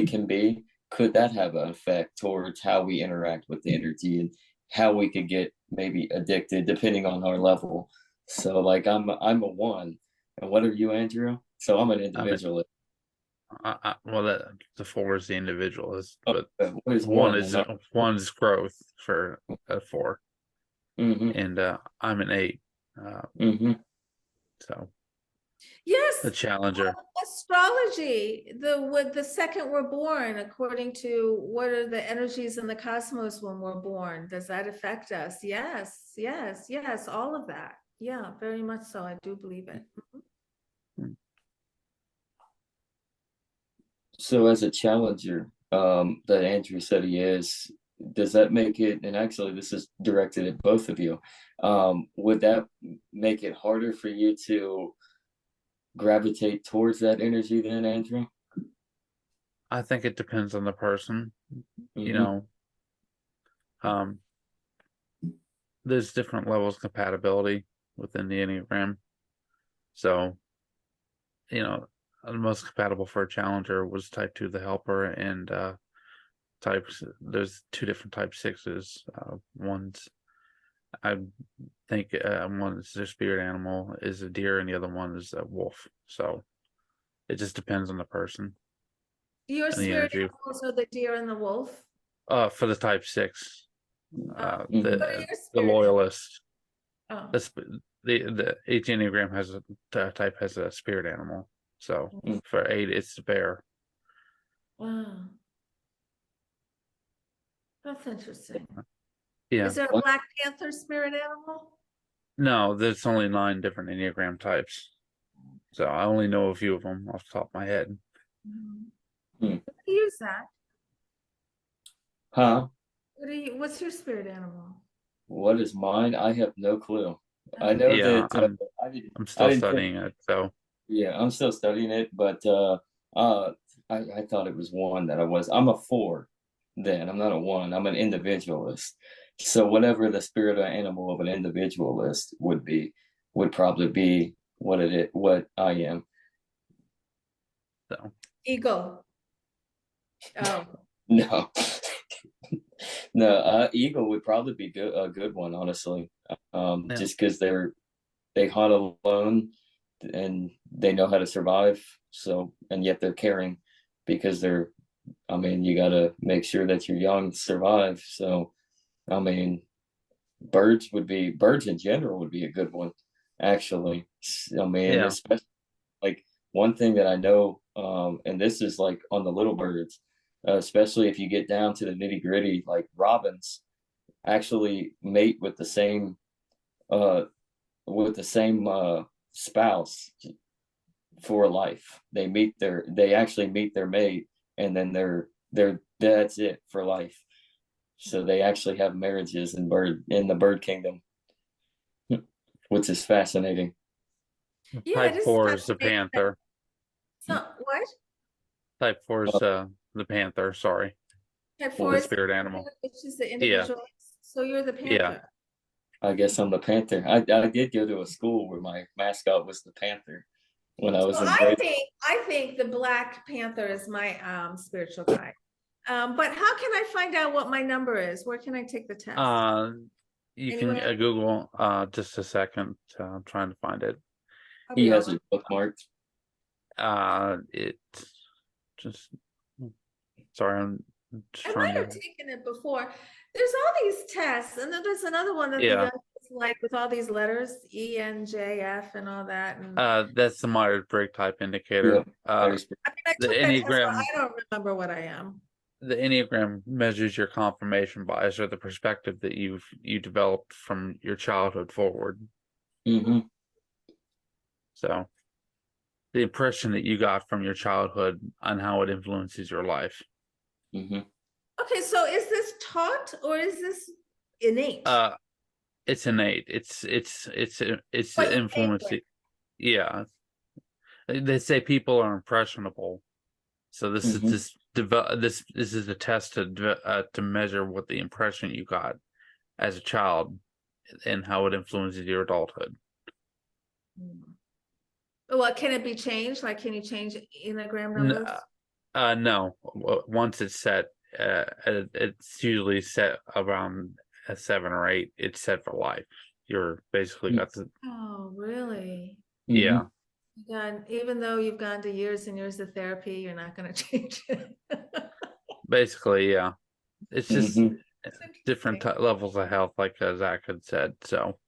can be, could that have an effect towards how we interact with the energy and how we could get maybe addicted depending on our level. So like I'm a one, and what are you, Andrew? So I'm an individualist. Well, the 4 is the individualist, Oh, but what is one one? is one's growth for a 4, Mm-hmm. and I'm an 8. Mm-hmm. So Yes, the challenger. astrology, the second we're born, according to what are the energies in the cosmos when we're born, does that affect us? Yes, yes, yes, all of that. Yeah, very much so. I do believe it. So as a challenger, that Andrew said he is, does that make it, and actually this is directed at both of you, would that make it harder for you to gravitate towards that energy then, Andrew? I think it depends on the person. You Mm-hmm. know, there's different levels of compatibility within the Enneagram. So, the most compatible for a challenger was type 2, the helper, and there's 2 different type 6s. One's, I think, one is their spirit animal is a deer, and the other one is a wolf. So it just depends on the person Your and the spirit energy. animals are the deer and the wolf. For the type 6, What are Mhm. your the spirit loyalist. animals? The each Enneagram has type has a spirit animal. So Mm. for 8, it's the bear. Wow, that's interesting. Yeah. Is there a Black Panther spirit animal? No, there's only 9 different Enneagram types. So I only know a few of them off the top of my head. Hmm. What do you use that? Huh? What's your spirit animal? What is mine? I have no clue. I know Yeah, that I'm I still didn't think, studying it. So yeah, I'm still studying it, but I thought it was one that I was. I'm a 4 then. I'm not a 1. I'm an individualist. So whatever the spirit or animal of an individualist would be, would probably be what I am. so Eagle. Oh, No. No, eagle would probably be a good one, honestly. yeah. Just because they hunt alone and they know how to survive. So, and yet they're caring because I mean, you got to make sure that your young survive. So, I mean, birds in general would be a good one, actually. I mean, Yeah. especially like one thing that I know, and this is like on the little birds, especially if you get down to the nitty gritty, like robins actually mate uh, with the same spouse for life. They actually meet their mate, and then they're that's it for life. So they actually have marriages in the bird kingdom, which is fascinating. yeah, it Type is 4 is the fascinating. panther. So what? Type 4 is Uh, the panther. Sorry, Type Well, four the is the spirit panther, animal. which is the Yeah. individual. So you're the Yeah. panther. I guess I'm the panther. I did go to a school where my mascot was the panther when I So was in grade. I think the Black Panther is my spiritual guide. But how can I find out what my number is? Where can I take the test? You can Anywhere? Google. Just a second. I'm trying to find it. I'll He be has over. it bookmarked. It just sorry. I'm just I trying might have to. taken it before. There's all these tests, and then there's another one that the Yeah. young kids like with all these letters, E, N, J, F, and all that. And That's the Myers-Briggs type indicator. Yep. Myers- I mean, I The took that test, but Enneagram. I don't remember what I am. The Enneagram measures your confirmation bias, or the perspective that you developed from your childhood forward. Mhm. So the impression that you got from your childhood and how it influences your life. Mhm. Okay, so is this taught or is this innate? It's innate. It's What you think influence. with. Yeah, they say people are impressionable. So this is Mhm. this is a test to measure what the impression you got as a child and how it influences your adulthood. What can it be changed? Like, can you change Enneagram numbers? No. Once it's set, it's usually set around at 7 or 8, it's set for life. You're basically got the Oh, really? yeah, God, even though you've gone to years and years of therapy, you're not going to change it. basically, yeah. It's just Mhm. different levels of health, like Zach had said. So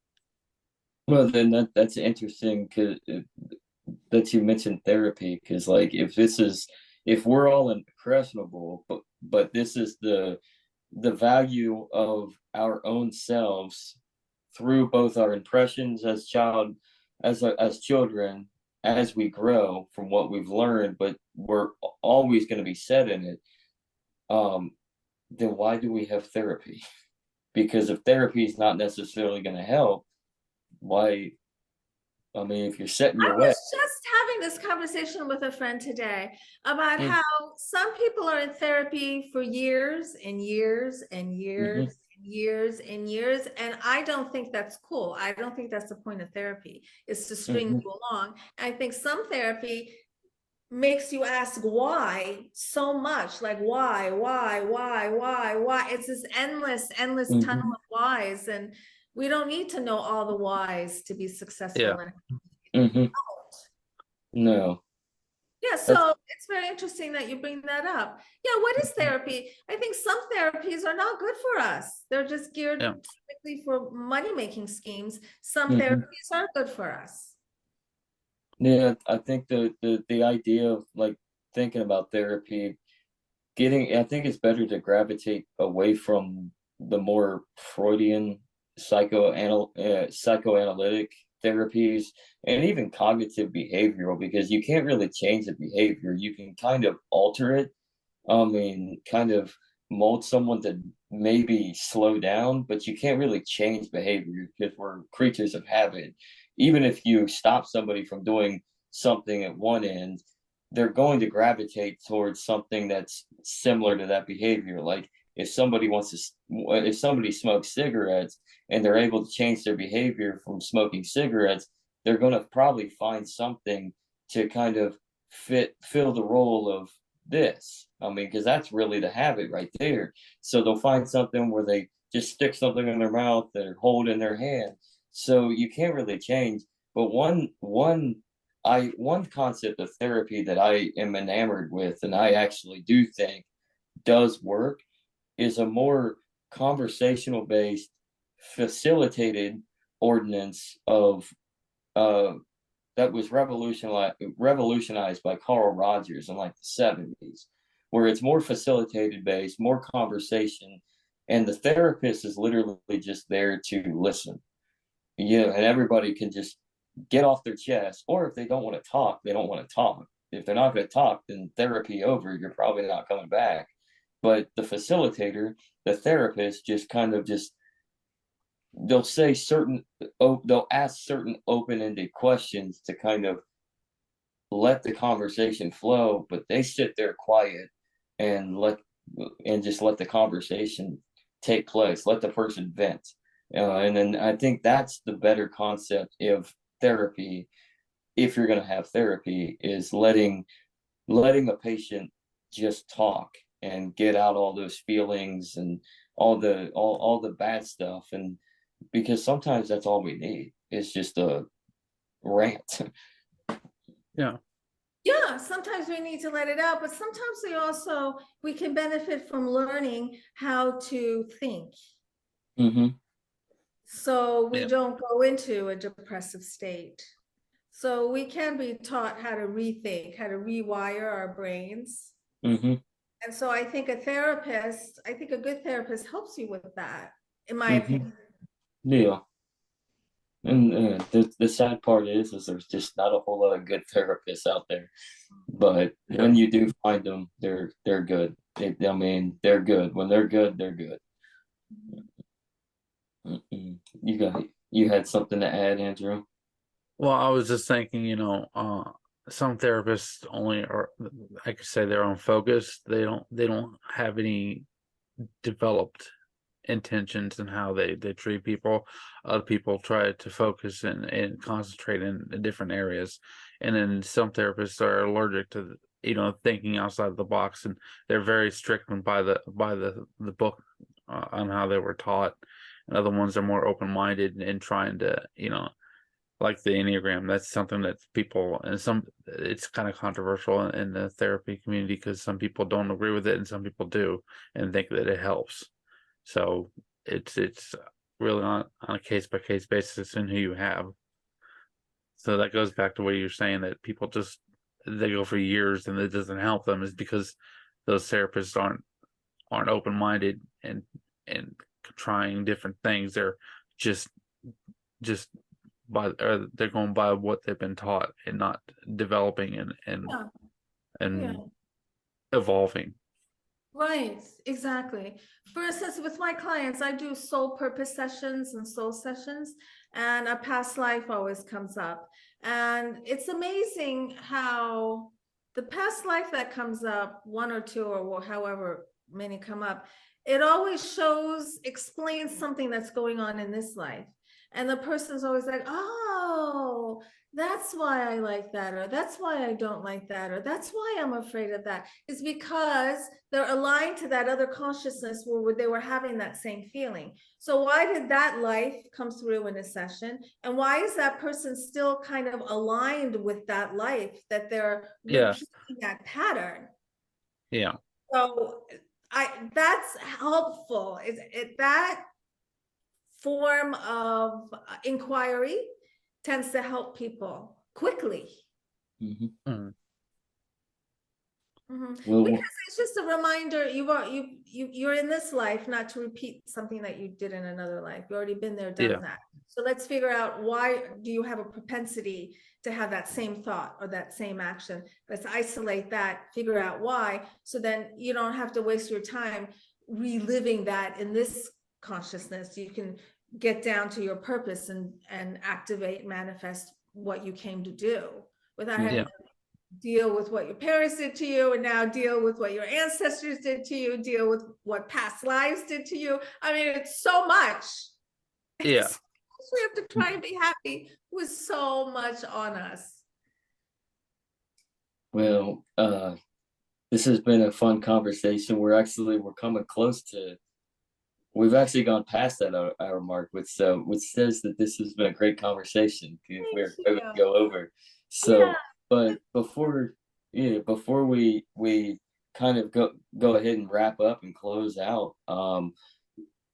Well, then that's interesting because that you mentioned therapy, because like if we're all impressionable, but this is the value of our own selves through both our impressions as children, as we grow from what we've learned, but we're always going to be set in it. Um, then why do we have therapy? Because if therapy is not necessarily going to help, why? I mean, if you're set in I your way. was just having this conversation with a friend today about Mm, how some people are in therapy for years and years and mhm, years and years and years. And I don't think that's cool. I don't think that's the point of therapy, is to string mhm, you along. I think some therapy makes you ask why so much, like why. It's this endless tunnel mhm, of whys. And we don't need to know all the whys to be successful yeah, in it. mhm. No, Yeah, that's so it's very interesting that you bring that up. Yeah, what is therapy? I think some therapies are not good for us. They're just geared yeah, typically for money-making schemes. Some mhm. therapies are good for us. Yeah. I think the idea of like thinking about therapy, I think it's better to gravitate away from the more Freudian psychoanalytic therapies and even cognitive behavioral, because you can't really change the behavior. You can kind of alter it. I mean, kind of mold someone to maybe slow down, but you can't really change behavior because we're creatures of habit. Even if you stop somebody from doing something at one end, they're going to gravitate towards something that's similar to that behavior. Like if somebody smokes cigarettes and they're able to change their behavior from smoking cigarettes, they're going to probably find something to kind of fill the role of this. I mean, because that's really the habit right there. So they'll find something where they just stick something in their mouth or hold in their hand. So you can't really change. But one concept of therapy that I am enamored with, and I actually do think does work, is a more conversational based, facilitated ordinance of uh, that was revolutionized by Carl Rogers in like the 70s, where it's more facilitated based, more conversation, and the therapist is literally just there to listen. And everybody can just get off their chest, or if they don't want to talk, they don't want to talk. If they're not going to talk, then therapy over. You're probably not coming back. But the facilitator, the therapist, just kind of just they'll say they'll ask certain open-ended questions to kind of let the conversation flow, but they sit there quiet and just let the conversation take place, let the person vent. And then I think that's the better concept of therapy. If you're going to have therapy, is letting a patient just talk and get out all those feelings and all the bad stuff, and because sometimes that's all we need. It's just a rant. yeah, Yeah, sometimes we need to let it out, but sometimes we can benefit from learning how to think. Mm-hmm. So we yeah, don't go into a depressive state. So we can be taught how to rethink, how to rewire our brains. Mm-hmm. And so I think a good therapist helps you with that, in my Mm-hmm. opinion. Yeah. And the sad part is there's just not a whole lot of good therapists out there. But yeah. when you do find them, they're good. I mean, they're good. When they're good, they're good. Mm-mm. You had something to add, Andrew? Well, I was just thinking, some therapists only are, I could say, their own focus. They don't have any developed intentions in how they treat people. Other people try to focus and concentrate in different areas, and then some therapists are allergic to thinking outside the box, and they're very strict by the book on how they were taught. and other ones are more open-minded and trying to, like the Enneagram. That's something that people, and it's kind of controversial in the therapy community because some people don't agree with it and some people do and think that it helps. So it's really on a case-by-case basis in who you have. So that goes back to what you're saying, that people just, they go for years and it doesn't help them, is because those therapists aren't open-minded and trying different things. They're just they're going by what they've been taught and not developing Yeah. and evolving. Right, exactly. For instance, with my clients, I do soul purpose sessions and soul sessions, and a past life always comes up. And it's amazing how the past life that comes up, one or two or however many come up, it always explains something that's going on in this life. And the person's always like, oh, that's why I like that, or that's why I don't like that, or that's why I'm afraid of that. Is because they're aligned to that other consciousness where they were having that same feeling. So why did that life come through in a session? And why is that person still kind of aligned with that life, that they're repeating that pattern? Yeah. So that's helpful. That form of inquiry tends to help people quickly. Mm-hmm. Mm-hmm. Because it's just a reminder, you're in this life not to repeat something that you did in another life. You've already been there, done that. So let's figure out, why do you have a propensity to have that same thought or that same action? Let's isolate that, figure out why, so then you don't have to waste your time reliving that in this consciousness. You can get down to your purpose and activate, manifest what you came to do without having to deal with what your parents did to you, and now deal with what your ancestors did to you, deal with what past lives did to you. I mean, it's so much. Yeah. We have to try and be happy with so much on us. Well, this has been a fun conversation. We're coming close to, we've actually gone past that hour mark, which says that this has been a great conversation. We're going to go over. So, but before we kind of go ahead and wrap up and close out,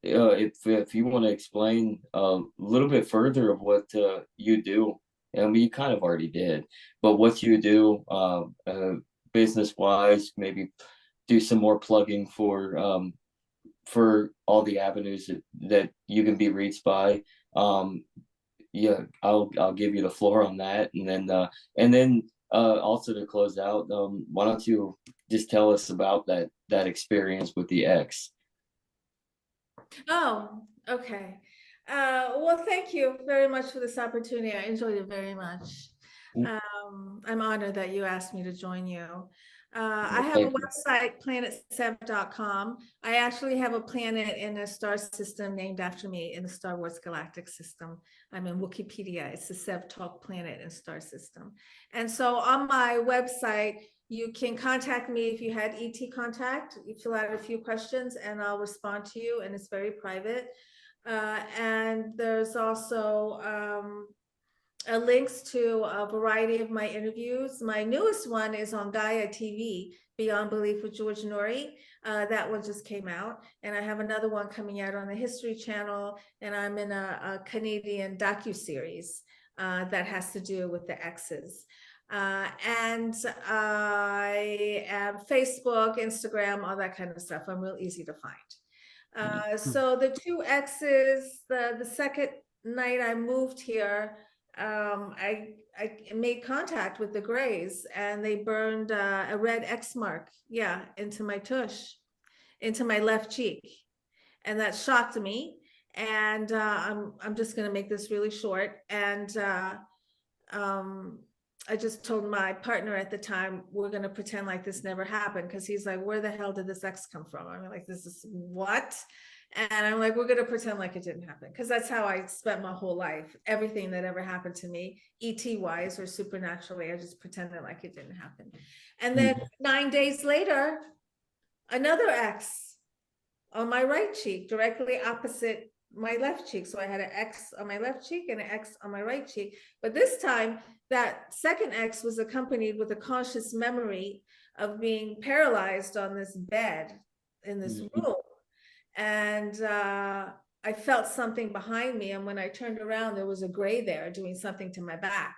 if you want to explain a little bit further of what you do. I mean, you kind of already did, but what you do business wise, maybe do some more plugging for all the avenues that you can be reached by. Yeah, I'll give you the floor on that, and then also to close out, why don't you just tell us about that experience with the ex? Oh, okay. Well, thank you very much for this opportunity. I enjoyed it very much. I'm honored that you asked me to join you. I have a website, planetsev.com. I actually have a planet in a star system named after me in the Star Wars galactic system. I'm in Wikipedia. It's the Sev Tok planet and star system. And so on my website, you can contact me if you had ET contact. You fill out a few questions and I'll respond to you, and it's very private. And there's also links to a variety of my interviews. My newest one is on Gaia TV, Beyond Belief with George Norrie. That one just came out. And I have another one coming out on the History Channel, and I'm in a Canadian docuseries that has to do with the X's. And I am Facebook, Instagram, all that kind of stuff. I'm real easy to find. So the two X's, the second night I moved here, I made contact with the Greys, and they burned a red X mark, into my tush, into my left cheek, and that shocked me. And I'm just going to make this really short. And I just told my partner at the time, we're going to pretend like this never happened, because he's like, where the hell did this X come from? I'm like, this is what? And I'm like, we're going to pretend like it didn't happen, because that's how I spent my whole life. Everything that ever happened to me, ET wise or supernaturally, I just pretended like it didn't happen. And then 9 days later, another X on my right cheek, directly opposite my left cheek. So I had an X on my left cheek and an X on my right cheek. But this time, that second X was accompanied with a conscious memory of being paralyzed on this bed in this room. And I felt something behind me. And when I turned around, there was a gray there doing something to my back.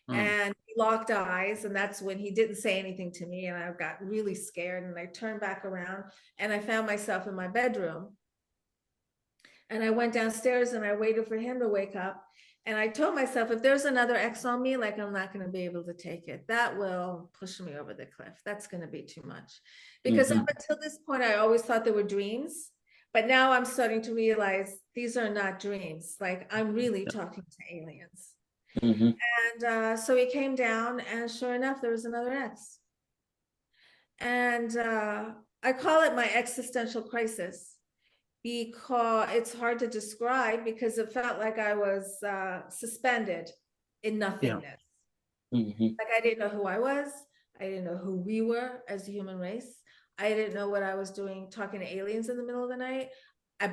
And we locked eyes, and that's when he didn't say anything to me, and I got really scared, and I turned back around, and I found myself in my bedroom. And I went downstairs and I waited for him to wake up. And I told myself, if there's another X on me, like, I'm not going to be able to take it. That will push me over the cliff. That's going to be too much. Because up until this point, I always thought they were dreams. But now I'm starting to realize these are not dreams. Like, I'm really talking to aliens. And so he came down, and sure enough, there was another X. And I call it my existential crisis, because it's hard to describe, because it felt like I was suspended in nothingness. Like, I didn't know who I was. I didn't know who we were as a human race. I didn't know what I was doing talking to aliens in the middle of the night.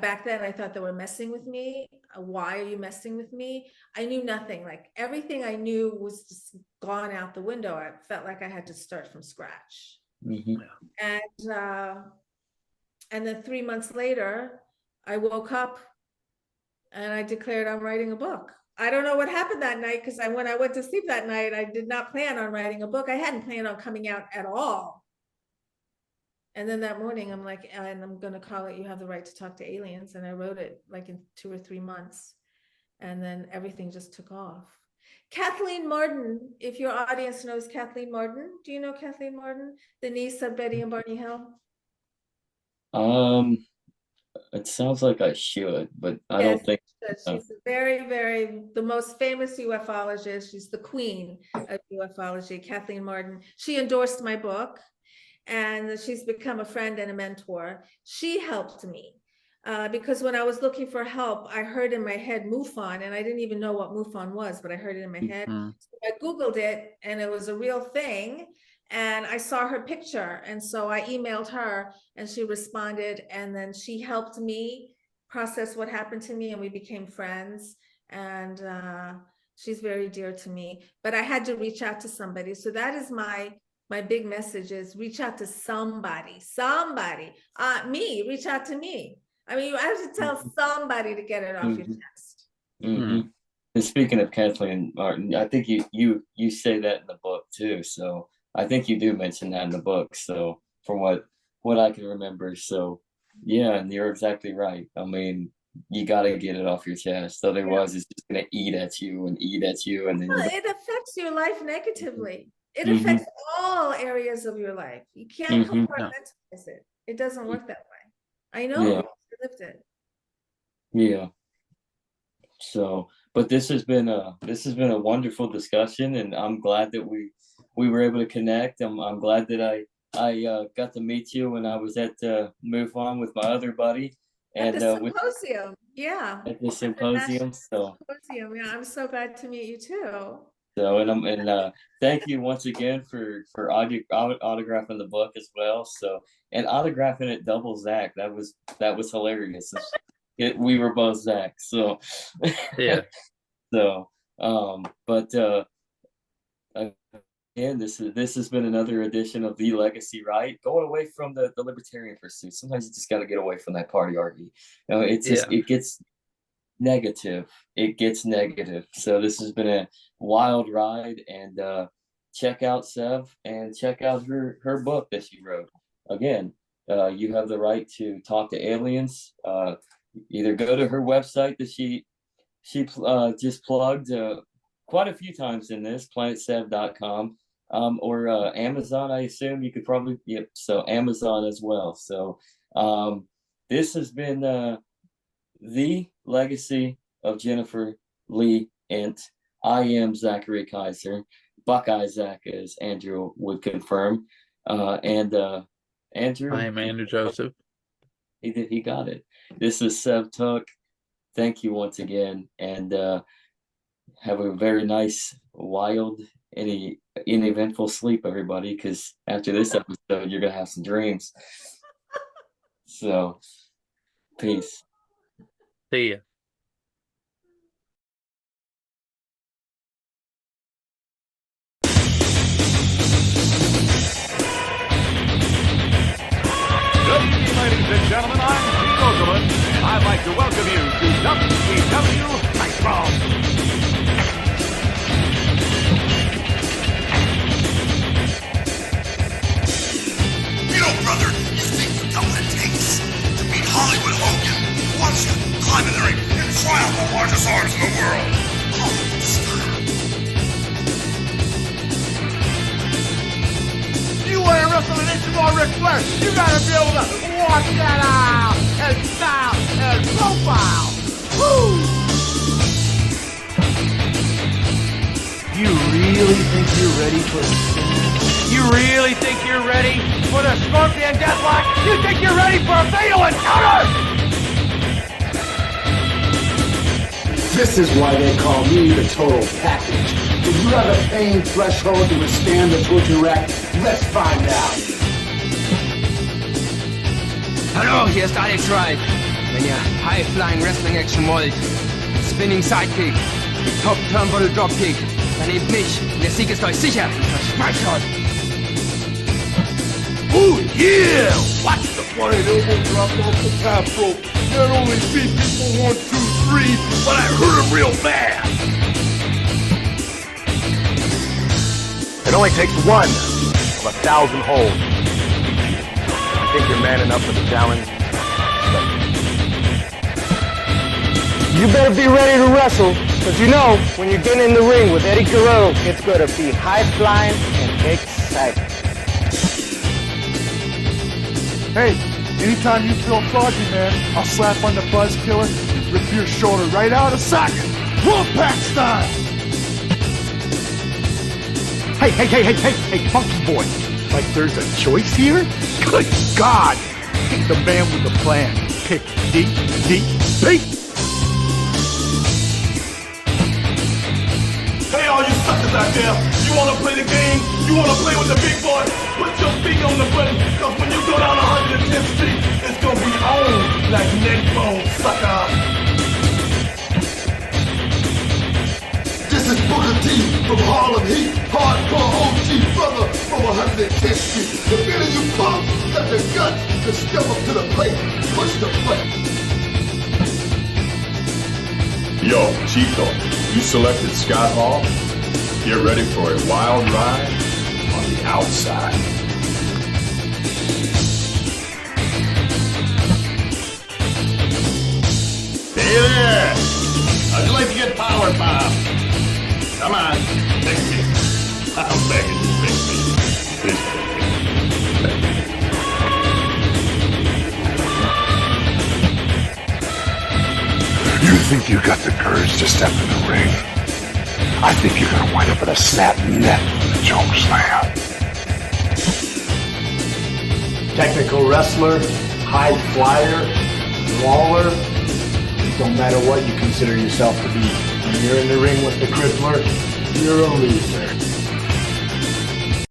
Back then, I thought they were messing with me. Why are you messing with me? I knew nothing. Like, everything I knew was just gone out the window. I felt like I had to start from scratch. And then 3 months later, I woke up and I declared I'm writing a book. I don't know what happened that night, because when I went to sleep that night, I did not plan on writing a book. I hadn't planned on coming out at all. And then that morning, I'm like, and I'm going to call it You Have the Right to Talk to Aliens. And I wrote it like in 2 or 3 months. And then everything just took off. Kathleen Martin, if your audience knows Kathleen Martin, do you know Kathleen Martin, the niece of Betty and Barney Hill? It sounds like I should, but I don't think so. She's the most famous ufologist. She's the queen of ufology, Kathleen Martin. She endorsed my book, and she's become a friend and a mentor. She helped me because when I was looking for help, I heard in my head MUFON, and I didn't even know what MUFON was, but I heard it in my head. So I Googled it, and it was a real thing. And I saw her picture. And so I emailed her, and she responded. And then she helped me process what happened to me, and we became friends. And she's very dear to me. But I had to reach out to somebody. So that is my big message, is reach out to somebody. Me, reach out to me. I mean, you have to tell somebody to get it off your chest. And speaking of Kathleen Martin, I think you say that in the book too. So I think you do mention that in the book. So from what I can remember. So yeah, and you're exactly right. I mean, you got to get it off your chest. Otherwise, it's just going to eat at you, and then well, it affects your life negatively. It affects all areas of your life. You can't compartmentalize it. It doesn't work that way. I know. I lived it. Yeah. So, but this has been a wonderful discussion, and I'm glad that we were able to connect. I'm glad that I got to meet you when I was at Move On with my other buddy, and at the symposium. At the symposium. Symposium. Yeah, I'm so glad to meet you too. So, and thank you once again for autographing the book as well. So, and autographing it double Zach. That was hilarious. We were both Zach. So yeah. So but again, this has been another edition of The Legacy, right? Going away from the libertarian pursuit. Sometimes you just got to get away from that party argy. You know, it's just it gets negative. So this has been a wild ride, and check out Sev, and check out her book that she wrote. Again, You Have the Right to Talk to Aliens. Either go to her website that she just plugged quite a few times in this, planetsev.com, or Amazon. I assume you could probably, so Amazon as well. So this has been The Legacy of Jennifer Lee Ent. I am Zachary Kaiser, Buckeye Zach, as Andrew would confirm, and Andrew. I am Andrew Joseph. He got it. This is Sev Tok. Thank you once again, and have a very nice, wild, any eventful sleep, everybody, because after this episode, you're going to have some dreams. So, peace. See ya. Good evening, ladies and gentlemen. I'm Pete Okerlund, and I'd like to welcome you to WCW Nitro. You know, brother, you think you've done what it takes to beat Hollywood Hogan. Watch you climb in the ring and try out the largest arms in the world. Oh, stop. You want to wrestle an inch more Ric Flair, you gotta be able to walk that out and style and profile. Woo! You really think you're ready for the spin? You really think you're ready for the Scorpion Deathlock? You think you're ready for a fatal encounter? This is why they call me the total package. Do you have a pain threshold to withstand the torture rack? Let's find out. Hallo, hier ist Alex Wright. Wenn ihr High-Flying Wrestling Action wollt, Spinning Sidekick, mit Top Turnbuckle Dropkick, dann nehmt mich. Der Sieg ist euch sicher. Versprecht euch. Oh yeah! Watch the flying elbow drop off the top rope. Not only beat people 1, 2, 3, but I hurt him real bad. It only takes one of 1,000 holes. You think you're man enough for the challenge? You better be ready to wrestle, because you know, when you get in the ring with Eddie Guerrero, it's going to be high-flying and exciting. Hey, anytime you feel froggy, man, I'll slap on the buzz killer and rip your shoulder right out of socket. Wolfpack style! Hey, funky boy. Like there's a choice here? Good God! Pick the man with the plan. Pick DDP. Hey, all you suckers out there, you wanna play the game? You wanna play with the big boy? Put your feet on the button, cause when you go down 110th Street, it's gonna be on like neck bone, sucker. This is Booker T from Harlem Heat. Hardcore OG brother from 110th Street. The feeling you pump, got the guts to step up to the plate, push the button. Yo, Chico, you selected Scott Hall? Get ready for a wild ride on the outside. Hey there! How'd you like to get power pop? Come on, pick me. I'm begging you, pick me. Please pick me. You think you got the courage to step in the ring? I think you're gonna wind up with a snap neck from the choke slam. Technical wrestler, high flyer, brawler. Don't matter what you consider yourself to be. When you're in the ring with the crippler, you're a loser.